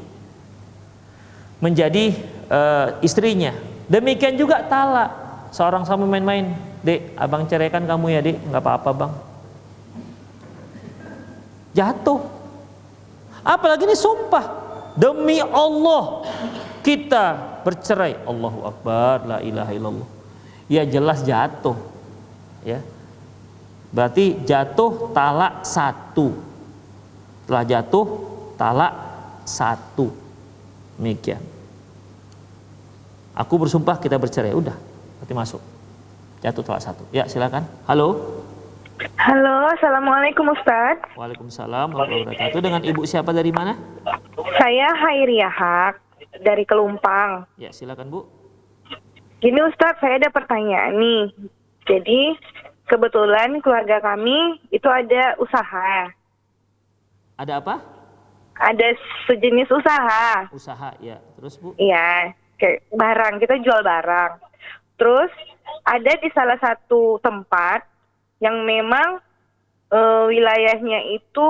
istrinya. Demikian juga talak. Seorang suami main-main, dek, abang ceraikan kamu ya dek, nggak apa-apa bang. Jatuh. Apalagi ini sumpah, demi Allah kita bercerai. Allahu Akbar, la ilaha illallah. Ya jelas jatuh, ya. Berarti jatuh talak 1. Setelah jatuh talak 1. Demikian. Aku bersumpah kita bercerai, udah, berarti masuk. Jatuh talak 1. Ya, silakan. Halo. Halo, assalamualaikum Ustadz. Waalaikumsalam warahmatullahi wabarakatuh. Dengan ibu siapa dari mana? Saya Hairiah Haq dari Kelumpang. Ya, silakan bu. Gini Ustadz, saya ada pertanyaan nih. Jadi kebetulan keluarga kami itu ada usaha. Ada apa? Ada sejenis usaha. Usaha, ya. Terus bu? Iya, kayak barang, kita jual barang. Terus ada di salah satu tempat yang memang wilayahnya itu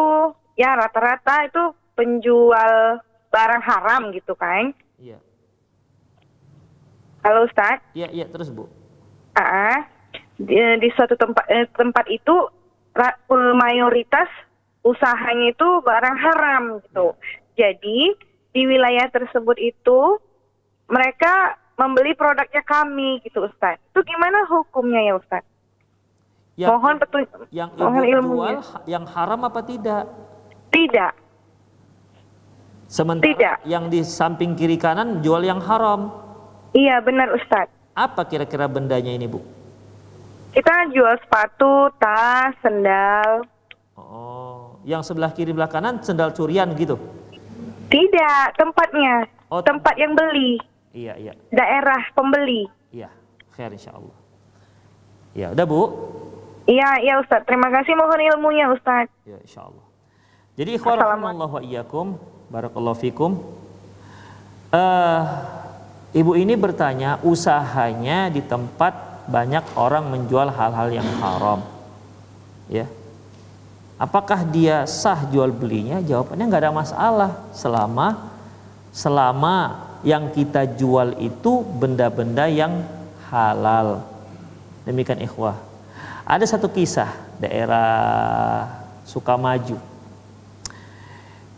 ya rata-rata itu penjual barang haram gitu kan? Iya. Halo Ustaz? Iya, terus bu. Di suatu tempat itu mayoritas usahanya itu barang haram gitu. Jadi di wilayah tersebut itu mereka membeli produknya kami gitu Ustaz. Itu gimana hukumnya ya Ustaz? Mohon petunjuk, mohon ilmunya. Jual yang haram apa tidak? Tidak. Sementara tidak. Yang di samping kiri kanan jual yang haram. Iya benar Ustadz. Apa kira-kira bendanya ini bu? Kita jual sepatu, tas, sendal. Oh, yang sebelah kiri belah kanan sendal curian gitu? Tidak, tempatnya. Tempat yang beli. Iya. Daerah pembeli. Iya, khair insyaallah. Ya, udah bu. Iya Ustaz, terima kasih, mohon ilmunya Ustaz. Ya insyaallah. Jadi ikhwan rahimallahu wa iyyakum, barakallahu fikum. Ibu ini bertanya, usahanya di tempat banyak orang menjual hal-hal yang haram. Ya. Apakah dia sah jual belinya? Jawabannya nggak ada masalah selama yang kita jual itu benda-benda yang halal. Demikian ikhwah. Ada satu kisah daerah Sukamaju.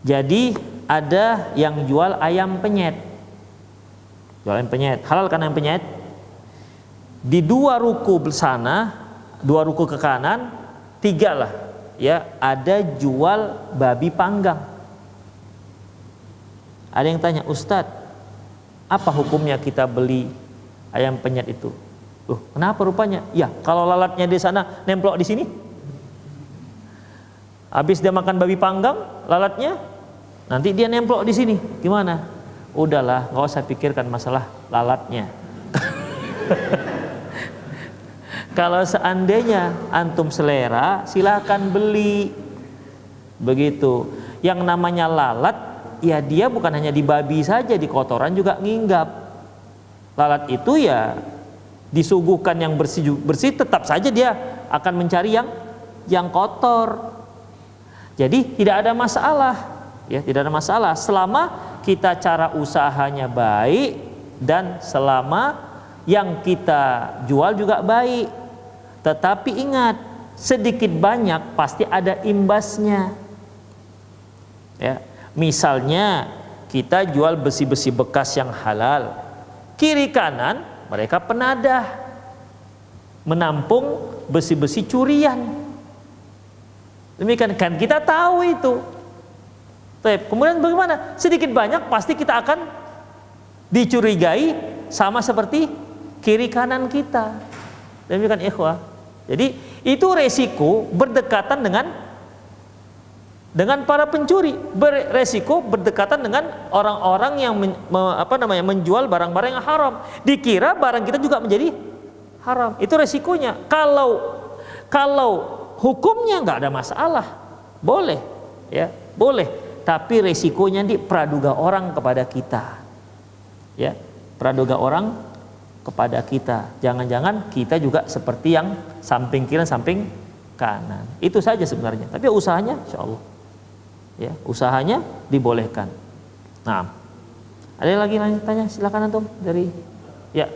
Jadi ada yang jual ayam penyet. Jual ayam penyet. Halal kan ayam penyet? Di 2 ruko sana, 2 ruko ke kanan, 3 lah. Ya, ada jual babi panggang. Ada yang tanya, Ustadz, apa hukumnya kita beli ayam penyet itu? Kenapa rupanya? Ya, kalau lalatnya di sana nemplok di sini. Habis dia makan babi panggang, lalatnya nanti dia nemplok di sini. Gimana? Udahlah, nggak usah pikirkan masalah lalatnya. Kalau seandainya antum selera, silakan beli. Begitu. Yang namanya lalat ya dia bukan hanya di babi saja, di kotoran juga nginggap. Lalat itu ya disuguhkan yang bersih tetap saja dia akan mencari yang kotor. Jadi tidak ada masalah, ya tidak ada masalah selama kita cara usahanya baik dan selama yang kita jual juga baik. Tetapi ingat, sedikit banyak pasti ada imbasnya. Ya, misalnya kita jual besi-besi bekas yang halal, kiri kanan mereka penadah menampung besi-besi curian. Demikian kan kita tahu itu. Kemudian bagaimana? Sedikit banyak pasti kita akan dicurigai sama seperti kiri kanan kita. Demikian ikhwah. Jadi itu resiko berdekatan dengan para pencuri, beresiko berdekatan dengan orang-orang yang menjual barang-barang yang haram. Dikira barang kita juga menjadi haram. Itu resikonya. Kalau hukumnya nggak ada masalah, boleh, ya boleh. Tapi resikonya di praduga orang kepada kita, ya praduga orang kepada kita. Jangan-jangan kita juga seperti yang samping kiri samping kanan. Itu saja sebenarnya. Tapi usahanya, insya Allah, ya usahanya dibolehkan. Nah, ada yang lagi tanya? Silakan antum dari, ya.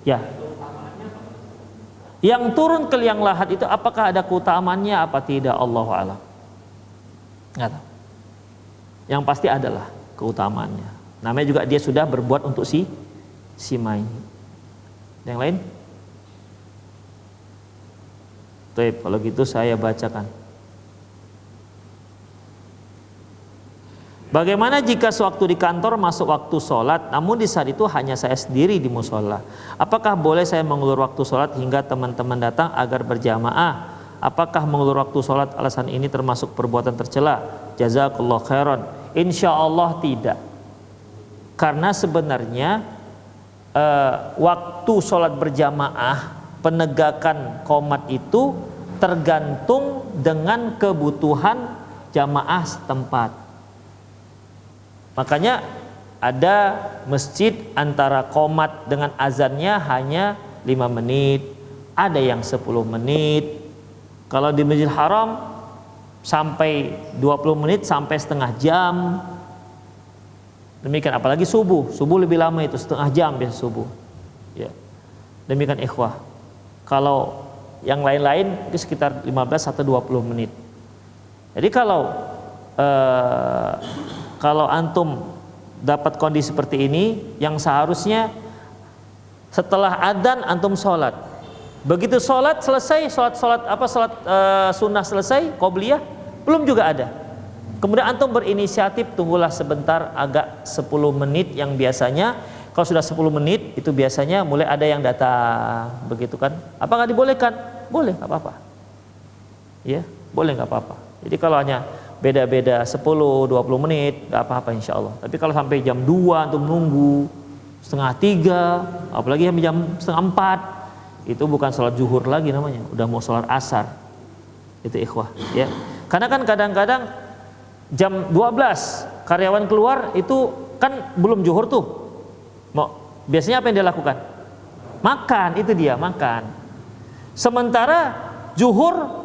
Ya. Yang turun ke liang lahat itu apakah ada keutamaannya apa tidak? Allahu a'lam. Nggak tahu. Yang pasti adalah keutamaannya. Namanya juga dia sudah berbuat untuk si mayit. Yang lain? Baik, kalau gitu saya bacakan. Bagaimana jika sewaktu di kantor masuk waktu sholat, namun di saat itu hanya saya sendiri di musola? Apakah boleh saya mengulur waktu sholat hingga teman-teman datang agar berjamaah? Apakah mengulur waktu sholat alasan ini termasuk perbuatan tercela? Jazakallah khairan. Insya Allah tidak. Karena sebenarnya waktu sholat berjamaah, penegakan qomat itu tergantung dengan kebutuhan jamaah setempat. Makanya ada masjid antara qomat dengan azannya hanya 5 menit, ada yang 10 menit. Kalau di Masjidil Haram sampai 20 menit sampai setengah jam. Demikian apalagi subuh lebih lama itu, setengah jam biasa subuh. Ya. Demikian ikhwah. Kalau yang lain-lain itu sekitar 15 atau 20 menit. Jadi kalau antum dapat kondisi seperti ini, yang seharusnya setelah adzan antum sholat. Begitu sholat selesai, sholat sunnah selesai, qobliyah belum juga ada. Kemudian antum berinisiatif tunggulah sebentar, agak 10 menit yang biasanya. Kalau sudah 10 menit itu biasanya mulai ada yang datang, begitu kan? Apakah dibolehkan? Boleh, nggak apa-apa. Ya, boleh nggak apa-apa. Jadi kalau hanya beda-beda 10-20 menit gak apa-apa insya Allah. Tapi kalau sampai jam 2 untuk menunggu, setengah 3, apalagi sampai jam setengah 4, itu bukan sholat zuhur lagi namanya, udah mau sholat asar. Itu ikhwah, ya. Karena kan kadang-kadang jam 12 karyawan keluar itu kan belum zuhur tuh. Biasanya apa yang dia lakukan? Makan, itu dia, makan. Sementara zuhur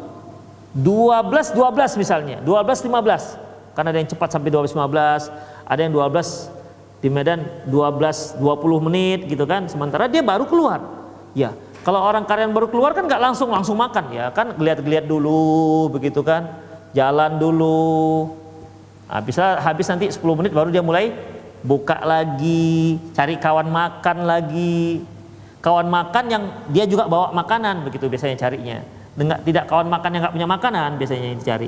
12 misalnya, 12.15. Karena ada yang cepat sampai 12.15, ada yang 12 di Medan 12.20 menit gitu kan. Sementara dia baru keluar. Ya, kalau orang karyawan baru keluar kan nggak langsung makan ya kan, lihat-lihat dulu begitu kan. Jalan dulu. Habis nanti 10 menit baru dia mulai buka lagi, cari kawan makan lagi. Kawan makan yang dia juga bawa makanan begitu biasanya carinya. Tidak kawan makan yang nggak punya makanan biasanya yang dicari.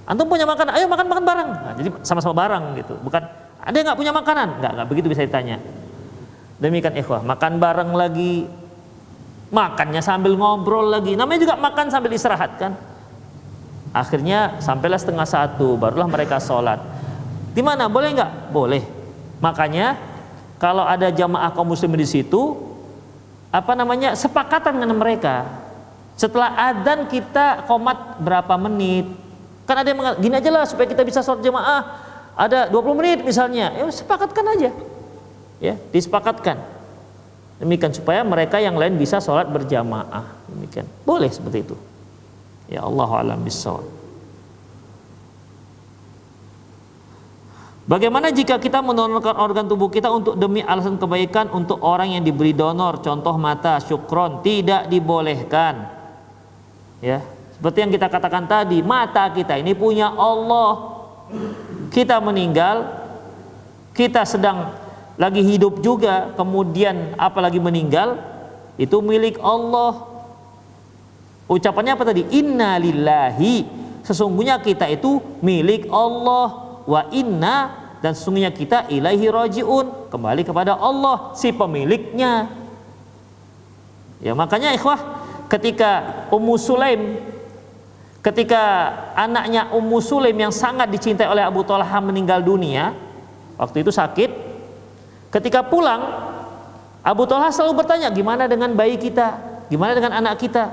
Antum punya makanan, ayo makan bareng. Nah, jadi sama-sama bareng gitu. Bukan ada yang nggak punya makanan, nggak begitu bisa ditanya. Demikian ikhwah, makan bareng lagi, makannya sambil ngobrol lagi. Namanya juga makan sambil istirahat kan. Akhirnya sampailah 12:30, barulah mereka sholat. Di mana? Boleh nggak? Boleh. Makanya kalau ada jamaah kaum muslimin di situ, sepakatan dengan mereka. Setelah adzan kita qomat berapa menit? Kan ada yang gini aja lah supaya kita bisa sholat jamaah, ada 20 menit misalnya, ya sepakatkan aja, ya disepakatkan. Demikian supaya mereka yang lain bisa sholat berjamaah. Demikian, boleh seperti itu. Ya Allahu a'lam bishawab. Bagaimana jika kita mendonorkan organ tubuh kita untuk demi alasan kebaikan untuk orang yang diberi donor, contoh mata, syukron? Tidak dibolehkan. Ya, seperti yang kita katakan tadi, mata kita ini punya Allah. Kita meninggal, kita sedang lagi hidup juga, kemudian apalagi meninggal, itu milik Allah. Ucapannya apa tadi? Inna lillahi, sesungguhnya kita itu milik Allah. Wa inna, dan sesungguhnya kita ilaihi rajiun, kembali kepada Allah si pemiliknya. Ya makanya ikhwah, ketika Ummu Sulaim, ketika anaknya Ummu Sulaim yang sangat dicintai oleh Abu Thalhah meninggal dunia, waktu itu sakit, ketika pulang Abu Thalhah selalu bertanya, gimana dengan bayi kita, gimana dengan anak kita?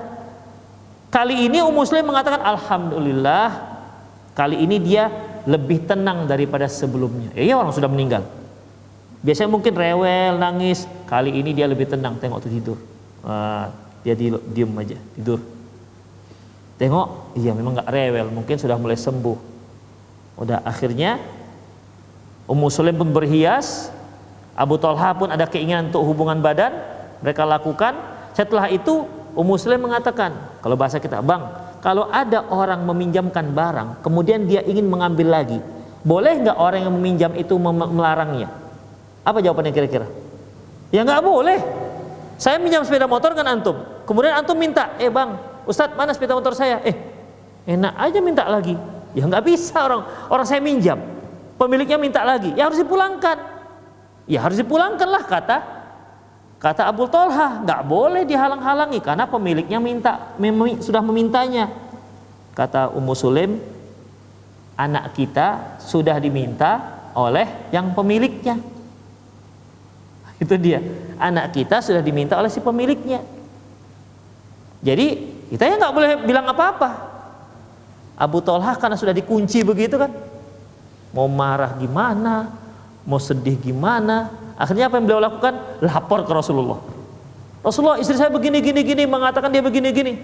Kali ini Ummu Sulaim mengatakan, alhamdulillah, kali ini dia lebih tenang daripada sebelumnya. Ya orang sudah meninggal, biasanya mungkin rewel, nangis, kali ini dia lebih tenang. Tengok tuh tidur, dia diem aja tidur. Tengok, iya memang nggak rewel, mungkin sudah mulai sembuh. Udah akhirnya Ummu Sulaim pun berhias, Abu Thalhah pun ada keinginan untuk hubungan badan, mereka lakukan. Setelah itu Ummu Sulaim mengatakan, kalau bahasa kita, bang, kalau ada orang meminjamkan barang, kemudian dia ingin mengambil lagi, boleh nggak orang yang meminjam itu melarangnya? Apa jawabannya kira-kira? Ya nggak boleh. Saya minjam sepeda motor kan antum, kemudian antum minta, bang, Ustadz mana sepeda motor saya? Enak aja minta lagi. Ya nggak bisa, orang saya minjam, pemiliknya minta lagi, ya harus dipulangkan. Ya harus dipulangkan lah, kata Abu Thalhah, nggak boleh dihalang-halangi karena pemiliknya sudah memintanya. Kata Ummu Sulaim, anak kita sudah diminta oleh yang pemiliknya. Itu dia, anak kita sudah diminta oleh si pemiliknya. Jadi kita ya nggak boleh bilang apa-apa. Abu Thalhah karena sudah dikunci begitu kan, mau marah gimana, mau sedih gimana, akhirnya apa yang beliau lakukan? Lapor ke Rasulullah. Rasulullah, istri saya begini mengatakan dia begini.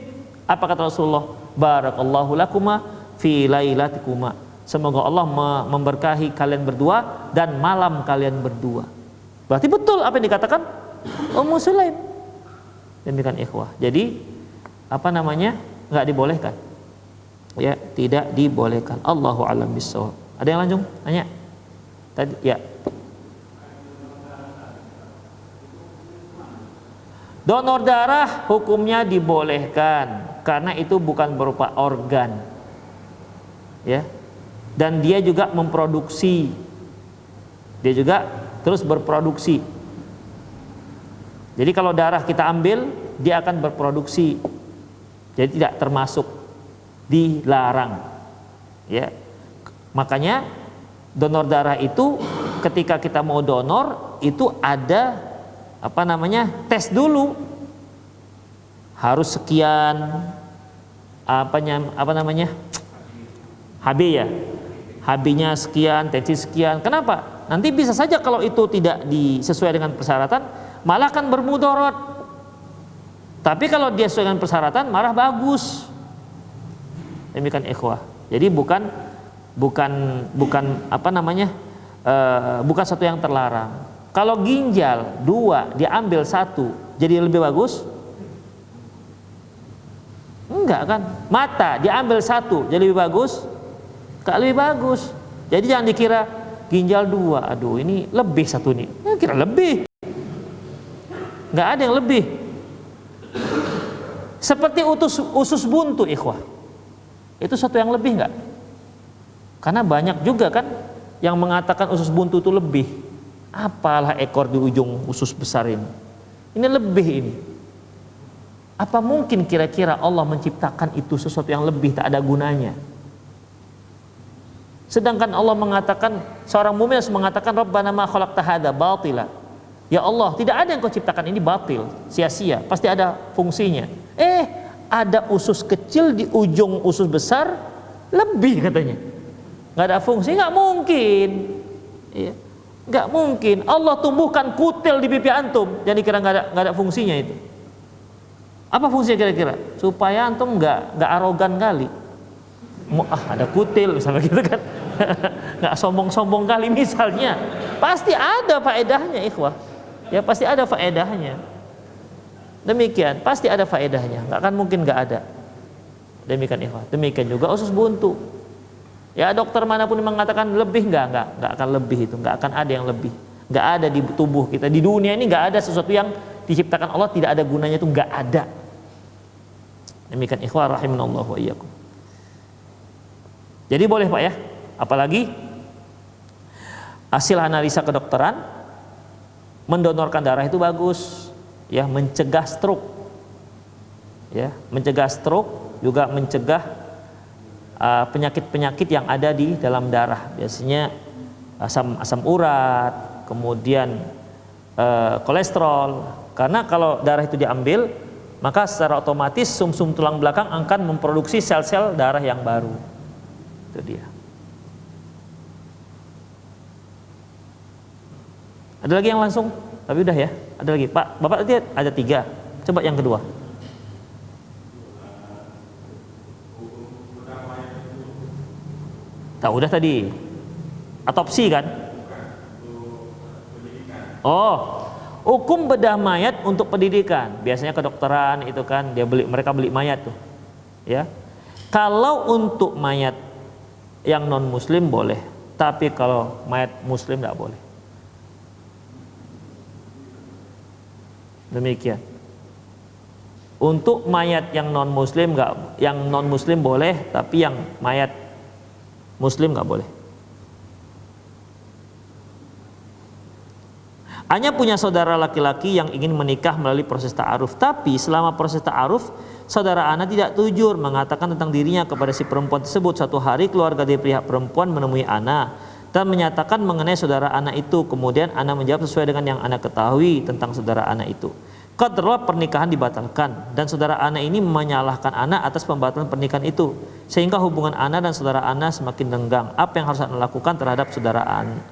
Apa kata Rasulullah? Barakallahu lakuma fi lailatikuma, semoga Allah memberkahi kalian berdua dan malam kalian berdua. Berarti betul apa yang dikatakan Ummu Sulaim. Demikian ikhwah. Jadi nggak dibolehkan. Ya, tidak dibolehkan. Allahu a'lam bishawab. Ada yang lanjut tanya? Tadi ya. Donor darah hukumnya dibolehkan karena itu bukan berupa organ. Ya. Dan dia juga memproduksi. Dia juga terus berproduksi. Jadi kalau darah kita ambil, dia akan berproduksi. Jadi tidak termasuk, dilarang. Ya. Makanya donor darah itu ketika kita mau donor itu ada tes dulu. Harus sekian HB ya. HB-nya sekian, tensi sekian. Kenapa? Nanti bisa saja kalau itu tidak sesuai dengan persyaratan, malah akan bermudarat. Tapi kalau dia sesuai dengan persyaratan, malah bagus. Demikian ikhwah. Jadi bukan satu yang terlarang. Kalau ginjal 2 diambil 1 jadi lebih bagus? Enggak kan? Mata diambil 1 jadi lebih bagus? Enggak lebih bagus. Jadi jangan dikira ginjal 2, aduh ini lebih 1 nih. Kira lebih. Enggak ada yang lebih. Seperti usus buntu ikhwah. Itu satu yang lebih enggak? Karena banyak juga kan yang mengatakan usus buntu itu lebih. Apalah ekor di ujung usus besar ini. Ini lebih ini. Apa mungkin kira-kira Allah menciptakan itu sesuatu yang lebih tak ada gunanya? Sedangkan Allah mengatakan, seorang mukmin harus mengatakan Rabbana ma khalaqta hadza batila. Ya Allah, tidak ada yang kau ciptakan ini batil, sia-sia, pasti ada fungsinya. ada usus kecil di ujung usus besar lebih katanya. Nggak ada fungsi, nggak mungkin. Iya. Nggak mungkin. Allah tumbuhkan kutil di pipi antum, jadi kira nggak ada fungsinya itu. Apa fungsinya kira-kira? Supaya antum nggak arogan kali. Ada kutil misalnya gitu kan. Nggak sombong-sombong kali misalnya. Pasti ada faedahnya ikhwah. Ya pasti ada faedahnya. Demikian, pasti ada faedahnya. Nggak akan mungkin nggak ada. Demikian ikhwah. Demikian juga usus buntu. Ya dokter manapun yang mengatakan lebih, nggak akan lebih itu, nggak akan ada yang lebih, nggak ada di tubuh kita, di dunia ini nggak ada sesuatu yang diciptakan Allah tidak ada gunanya, itu nggak ada. Demikian ikhwah rahimanallah wa iyyakum. Jadi boleh Pak ya, apalagi hasil analisa kedokteran mendonorkan darah itu bagus, ya mencegah stroke, ya mencegah stroke juga mencegah penyakit-penyakit yang ada di dalam darah, biasanya asam urat, kemudian kolesterol. Karena kalau darah itu diambil, maka secara otomatis sumsum tulang belakang akan memproduksi sel-sel darah yang baru. Itu dia. Ada lagi yang langsung? Tapi udah ya. Ada lagi Pak, Bapak tadi ada 3. Coba yang kedua. Tak udah tadi otopsi kan? Oh, hukum bedah mayat untuk pendidikan. Biasanya kedokteran itu kan mereka beli mayat tuh. Ya. Kalau untuk mayat yang non muslim boleh, tapi kalau mayat muslim tidak boleh. Demikian. Untuk mayat yang non muslim boleh, tapi yang mayat muslim nggak boleh. Hanya punya saudara laki-laki yang ingin menikah melalui proses ta'aruf, tapi selama proses ta'aruf saudara Ana tidak jujur mengatakan tentang dirinya kepada si perempuan tersebut. Suatu hari keluarga dari pihak perempuan menemui Ana dan menyatakan mengenai saudara Ana itu. Kemudian Ana menjawab sesuai dengan yang Ana ketahui tentang saudara Ana itu. Qadarullah pernikahan dibatalkan dan saudara Ana ini menyalahkan Ana atas pembatalan pernikahan itu, sehingga hubungan Ana dan saudara Ana semakin renggang. Apa yang harus Ana lakukan terhadap saudara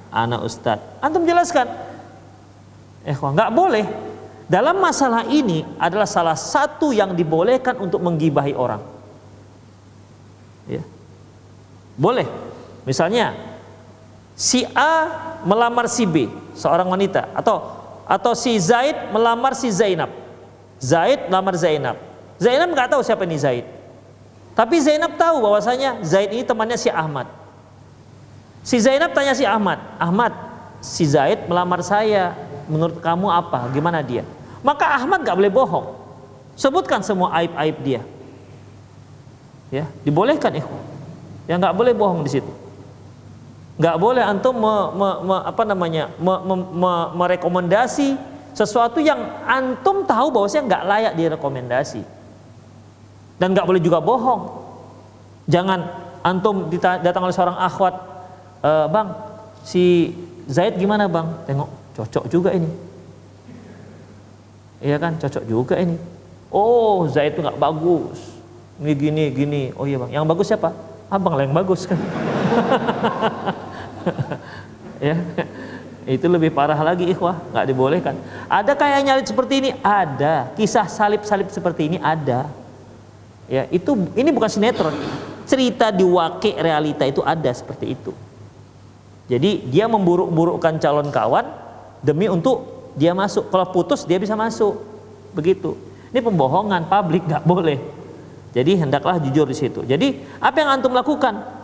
Ana Ustadz? Antum jelaskan. Nggak boleh. Dalam masalah ini adalah salah satu yang dibolehkan untuk menggibahi orang. Ya. Boleh. Misalnya si A melamar si B, seorang wanita, atau si Zaid melamar si Zainab. Zaid melamar Zainab. Zainab nggak tahu siapa ini Zaid. Tapi Zainab tahu bahwasanya Zaid ini temannya si Ahmad. Si Zainab tanya si Ahmad, Ahmad, si Zaid melamar saya. Menurut kamu apa? Gimana dia? Maka Ahmad nggak boleh bohong. Sebutkan semua aib-aib dia. Ya, dibolehkan ikhwan. Ya nggak boleh bohong di situ. Nggak boleh antum merekomendasi sesuatu yang antum tahu bahwasanya nggak layak direkomendasi, dan nggak boleh juga bohong. Jangan antum datang oleh seorang akhwat, bang, si Zaid gimana bang? Tengok, cocok juga ini. Iya kan, cocok juga ini. Oh, Zaid itu nggak bagus. Ini gini. Oh iya bang, yang bagus siapa? Abang lah yang bagus kan. Ya, itu lebih parah lagi ikhwah, nggak dibolehkan. Ada kayak nyalit seperti ini, ada kisah salib-salib seperti ini ada. Ya, ini bukan sinetron, cerita di waqi' realita itu ada seperti itu. Jadi dia memburuk-burukkan calon kawan demi untuk dia masuk. Kalau putus dia bisa masuk, begitu. Ini pembohongan publik, nggak boleh. Jadi hendaklah jujur di situ. Jadi apa yang antum lakukan?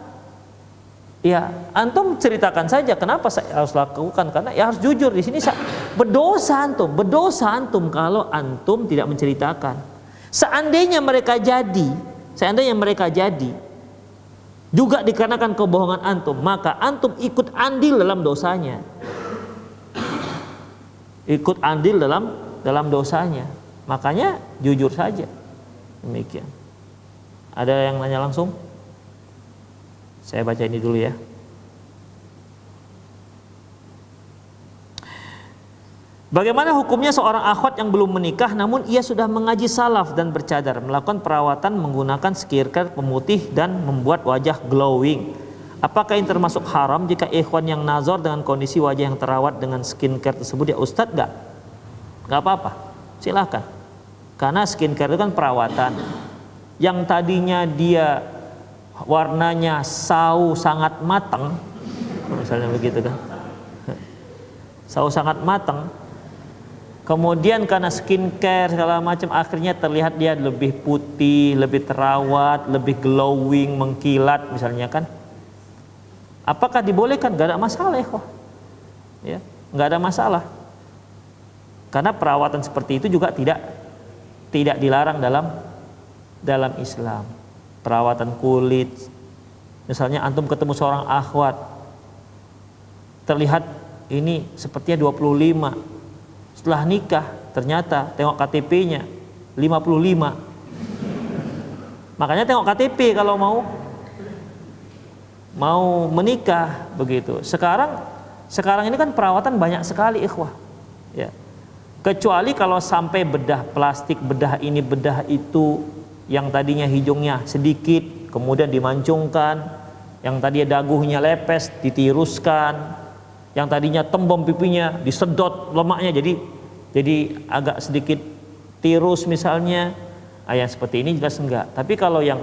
Ya, antum ceritakan saja kenapa saya harus lakukan, karena ya harus jujur di sini. Berdosa antum kalau antum tidak menceritakan. Seandainya mereka jadi juga dikarenakan kebohongan antum, maka antum ikut andil dalam dosanya. Ikut andil dalam dosanya. Makanya jujur saja. Demikian. Ada yang nanya langsung? Saya baca ini dulu ya. Bagaimana hukumnya seorang akhwat yang belum menikah namun ia sudah mengaji salaf dan bercadar, melakukan perawatan menggunakan skincare pemutih dan membuat wajah glowing? Apakah ini termasuk haram jika ikhwan yang nazar dengan kondisi wajah yang terawat dengan skincare tersebut? Ya Ustadz, nggak apa-apa, silahkan. Karena skincare itu kan perawatan. Yang tadinya dia warnanya sawo sangat matang, misalnya begitu kan, sawo sangat matang, kemudian karena skincare segala macam akhirnya terlihat dia lebih putih, lebih terawat, lebih glowing, mengkilat misalnya kan. Apakah dibolehkan? Gak ada masalah ya, gak ada masalah. Karena perawatan seperti itu juga tidak dilarang dalam Islam. Perawatan kulit, misalnya antum ketemu seorang akhwat, terlihat ini sepertinya 25, setelah nikah ternyata tengok KTP-nya 55. Makanya tengok KTP kalau mau menikah begitu. Sekarang ini kan perawatan banyak sekali ikhwah. Ya. Kecuali kalau sampai bedah plastik, bedah ini, bedah itu, yang tadinya hidungnya sedikit kemudian dimancungkan, yang tadinya dagunya lepes ditiruskan, yang tadinya tembem pipinya disedot lemaknya jadi agak sedikit tirus misalnya. Yang seperti ini jelas enggak. Tapi kalau yang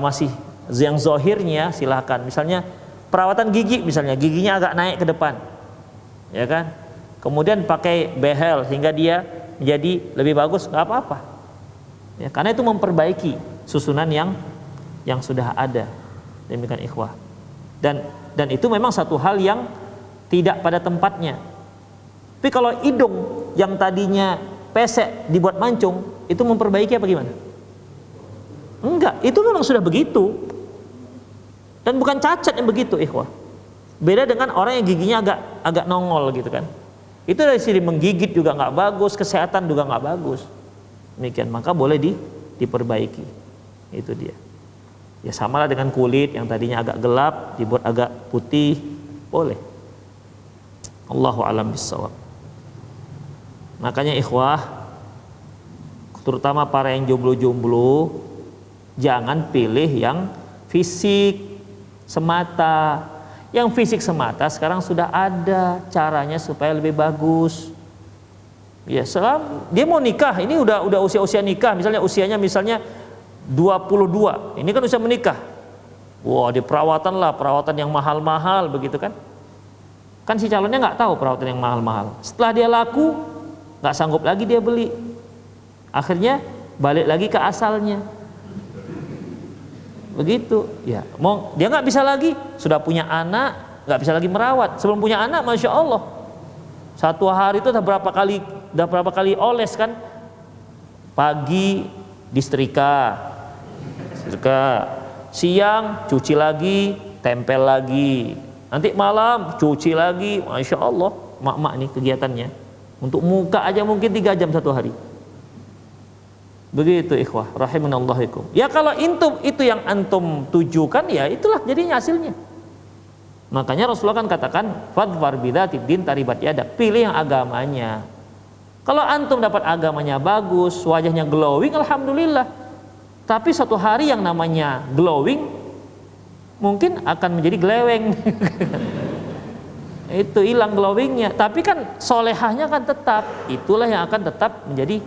masih yang zahirnya silahkan. Misalnya perawatan gigi, misalnya giginya agak naik ke depan, ya kan, kemudian pakai behel sehingga dia menjadi lebih bagus, nggak apa-apa ya, karena itu memperbaiki susunan yang sudah ada. Demikian ikhwah, dan itu memang satu hal yang tidak pada tempatnya. Tapi kalau hidung yang tadinya pesek dibuat mancung, itu memperbaiki apa gimana? Enggak, itu memang sudah begitu. Dan bukan cacat yang begitu ikhwah. Beda dengan orang yang giginya agak nongol gitu kan. Itu dari sini menggigit juga nggak bagus, kesehatan juga nggak bagus. Demikian, maka boleh diperbaiki. Itu dia. Ya samalah dengan kulit yang tadinya agak gelap dibuat agak putih, boleh. Allahu a'lam bissawab. Makanya ikhwah, terutama para yang jomblo-jomblo, jangan pilih yang fisik semata. Yang fisik semata sekarang sudah ada caranya supaya lebih bagus. Ya, dia mau nikah, ini udah usia nikah, misalnya usianya 22, ini kan usia menikah. Wah, di perawatan yang mahal-mahal begitu kan. Kan si calonnya nggak tahu perawatan yang mahal-mahal. Setelah dia laku, nggak sanggup lagi dia beli. Akhirnya balik lagi ke asalnya. Begitu ya, dia nggak bisa lagi, sudah punya anak nggak bisa lagi merawat. Sebelum punya anak, masya Allah, satu hari itu udah berapa kali oles kan. Pagi disetrika, siang cuci lagi, tempel lagi, nanti malam cuci lagi. Masya Allah, mak-mak nih kegiatannya untuk muka aja mungkin 3 jam satu hari. Begitu ikhwah rahimanallahu. Ya kalau itu yang antum tujukan, ya itulah jadinya hasilnya. Makanya Rasulullah kan katakan fadfar bidzatid din taribat yadak, pilih yang agamanya. Kalau antum dapat agamanya bagus, wajahnya glowing, alhamdulillah. Tapi suatu hari yang namanya glowing mungkin akan menjadi gleweng. Itu hilang glowingnya, tapi kan solehahnya kan tetap. Itulah yang akan tetap menjadi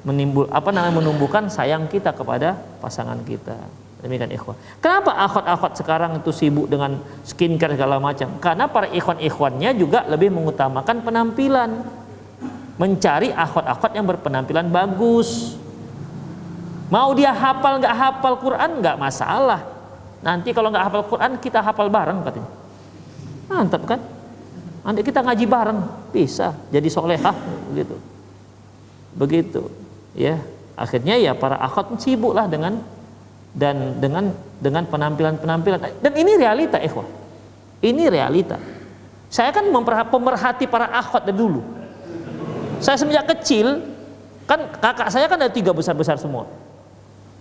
menumbuhkan sayang kita kepada pasangan kita. Demikian ikhwan. Kenapa akhwat-akhwat sekarang itu sibuk dengan skincare segala macam? Karena para ikhwan-ikhwannya juga lebih mengutamakan penampilan, mencari akhwat-akhwat yang berpenampilan bagus. Mau dia hafal nggak hafal Quran nggak masalah. Nanti kalau nggak hafal Quran kita hafal bareng katanya. Mantap kan? Nanti kita ngaji bareng, bisa jadi solehah gitu. Begitu. Ya, akhirnya ya para akhwat sibuklah dengan penampilan-penampilan. Dan ini realita ikhwah. Ini realita. Saya kan pemerhati para akhwat dari dulu. Saya semenjak kecil, kan kakak saya kan ada 3 besar-besar semua.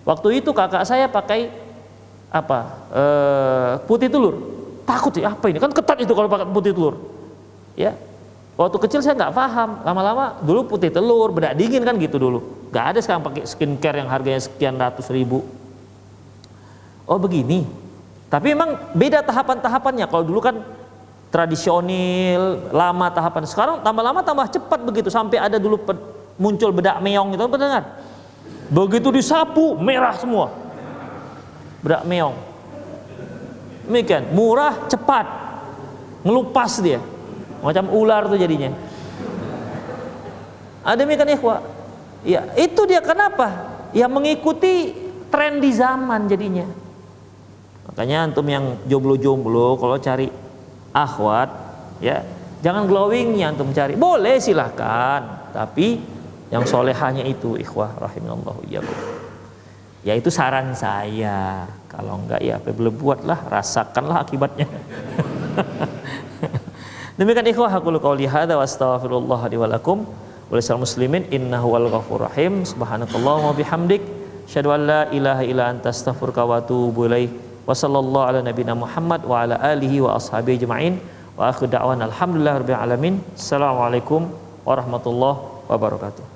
Waktu itu kakak saya pakai putih telur. Takut ya, apa ini? Kan ketat itu kalau pakai putih telur. Ya. Waktu kecil saya nggak paham, lama-lama dulu putih telur, bedak dingin kan gitu dulu. Nggak ada sekarang pakai skincare yang harganya sekian ratus ribu. Oh begini. Tapi memang beda tahapan-tahapannya. Kalau dulu kan tradisional, lama tahapan. Sekarang tambah lama tambah cepat begitu. Sampai ada dulu muncul bedak meong itu, pernah dengar? Begitu disapu, merah semua. Bedak meong. Demikian, murah, cepat. Ngelupas dia. Macam ular tuh jadinya. Ada demikian ikhwah. Ya, itu dia kenapa? Ya mengikuti tren di zaman jadinya. Makanya antum yang jomblo-jomblo kalau cari akhwat, ya jangan glowingnya antum cari. Boleh silahkan, tapi yang solehahnya itu ikhwah rahimallahu iyyakum. Ya itu saran saya. Kalau enggak ya belum buatlah, rasakanlah akibatnya. Demikian ikhwah, aku qouli hadza wa astaghfirullah li wa lakum wa lisal muslimin innahu wal ghafurur rahim. Subhanakallahumma bihamdik asyhadu an la ilaha illa anta astaghfiruka wa atubu ilaik. Wa sallallahu ala nabiyina Muhammad wa ala alihi wa ashabihi ajma'in. Wa akhiru da'wana alhamdulillahirabbil alamin. Assalamualaikum warahmatullahi wabarakatuh.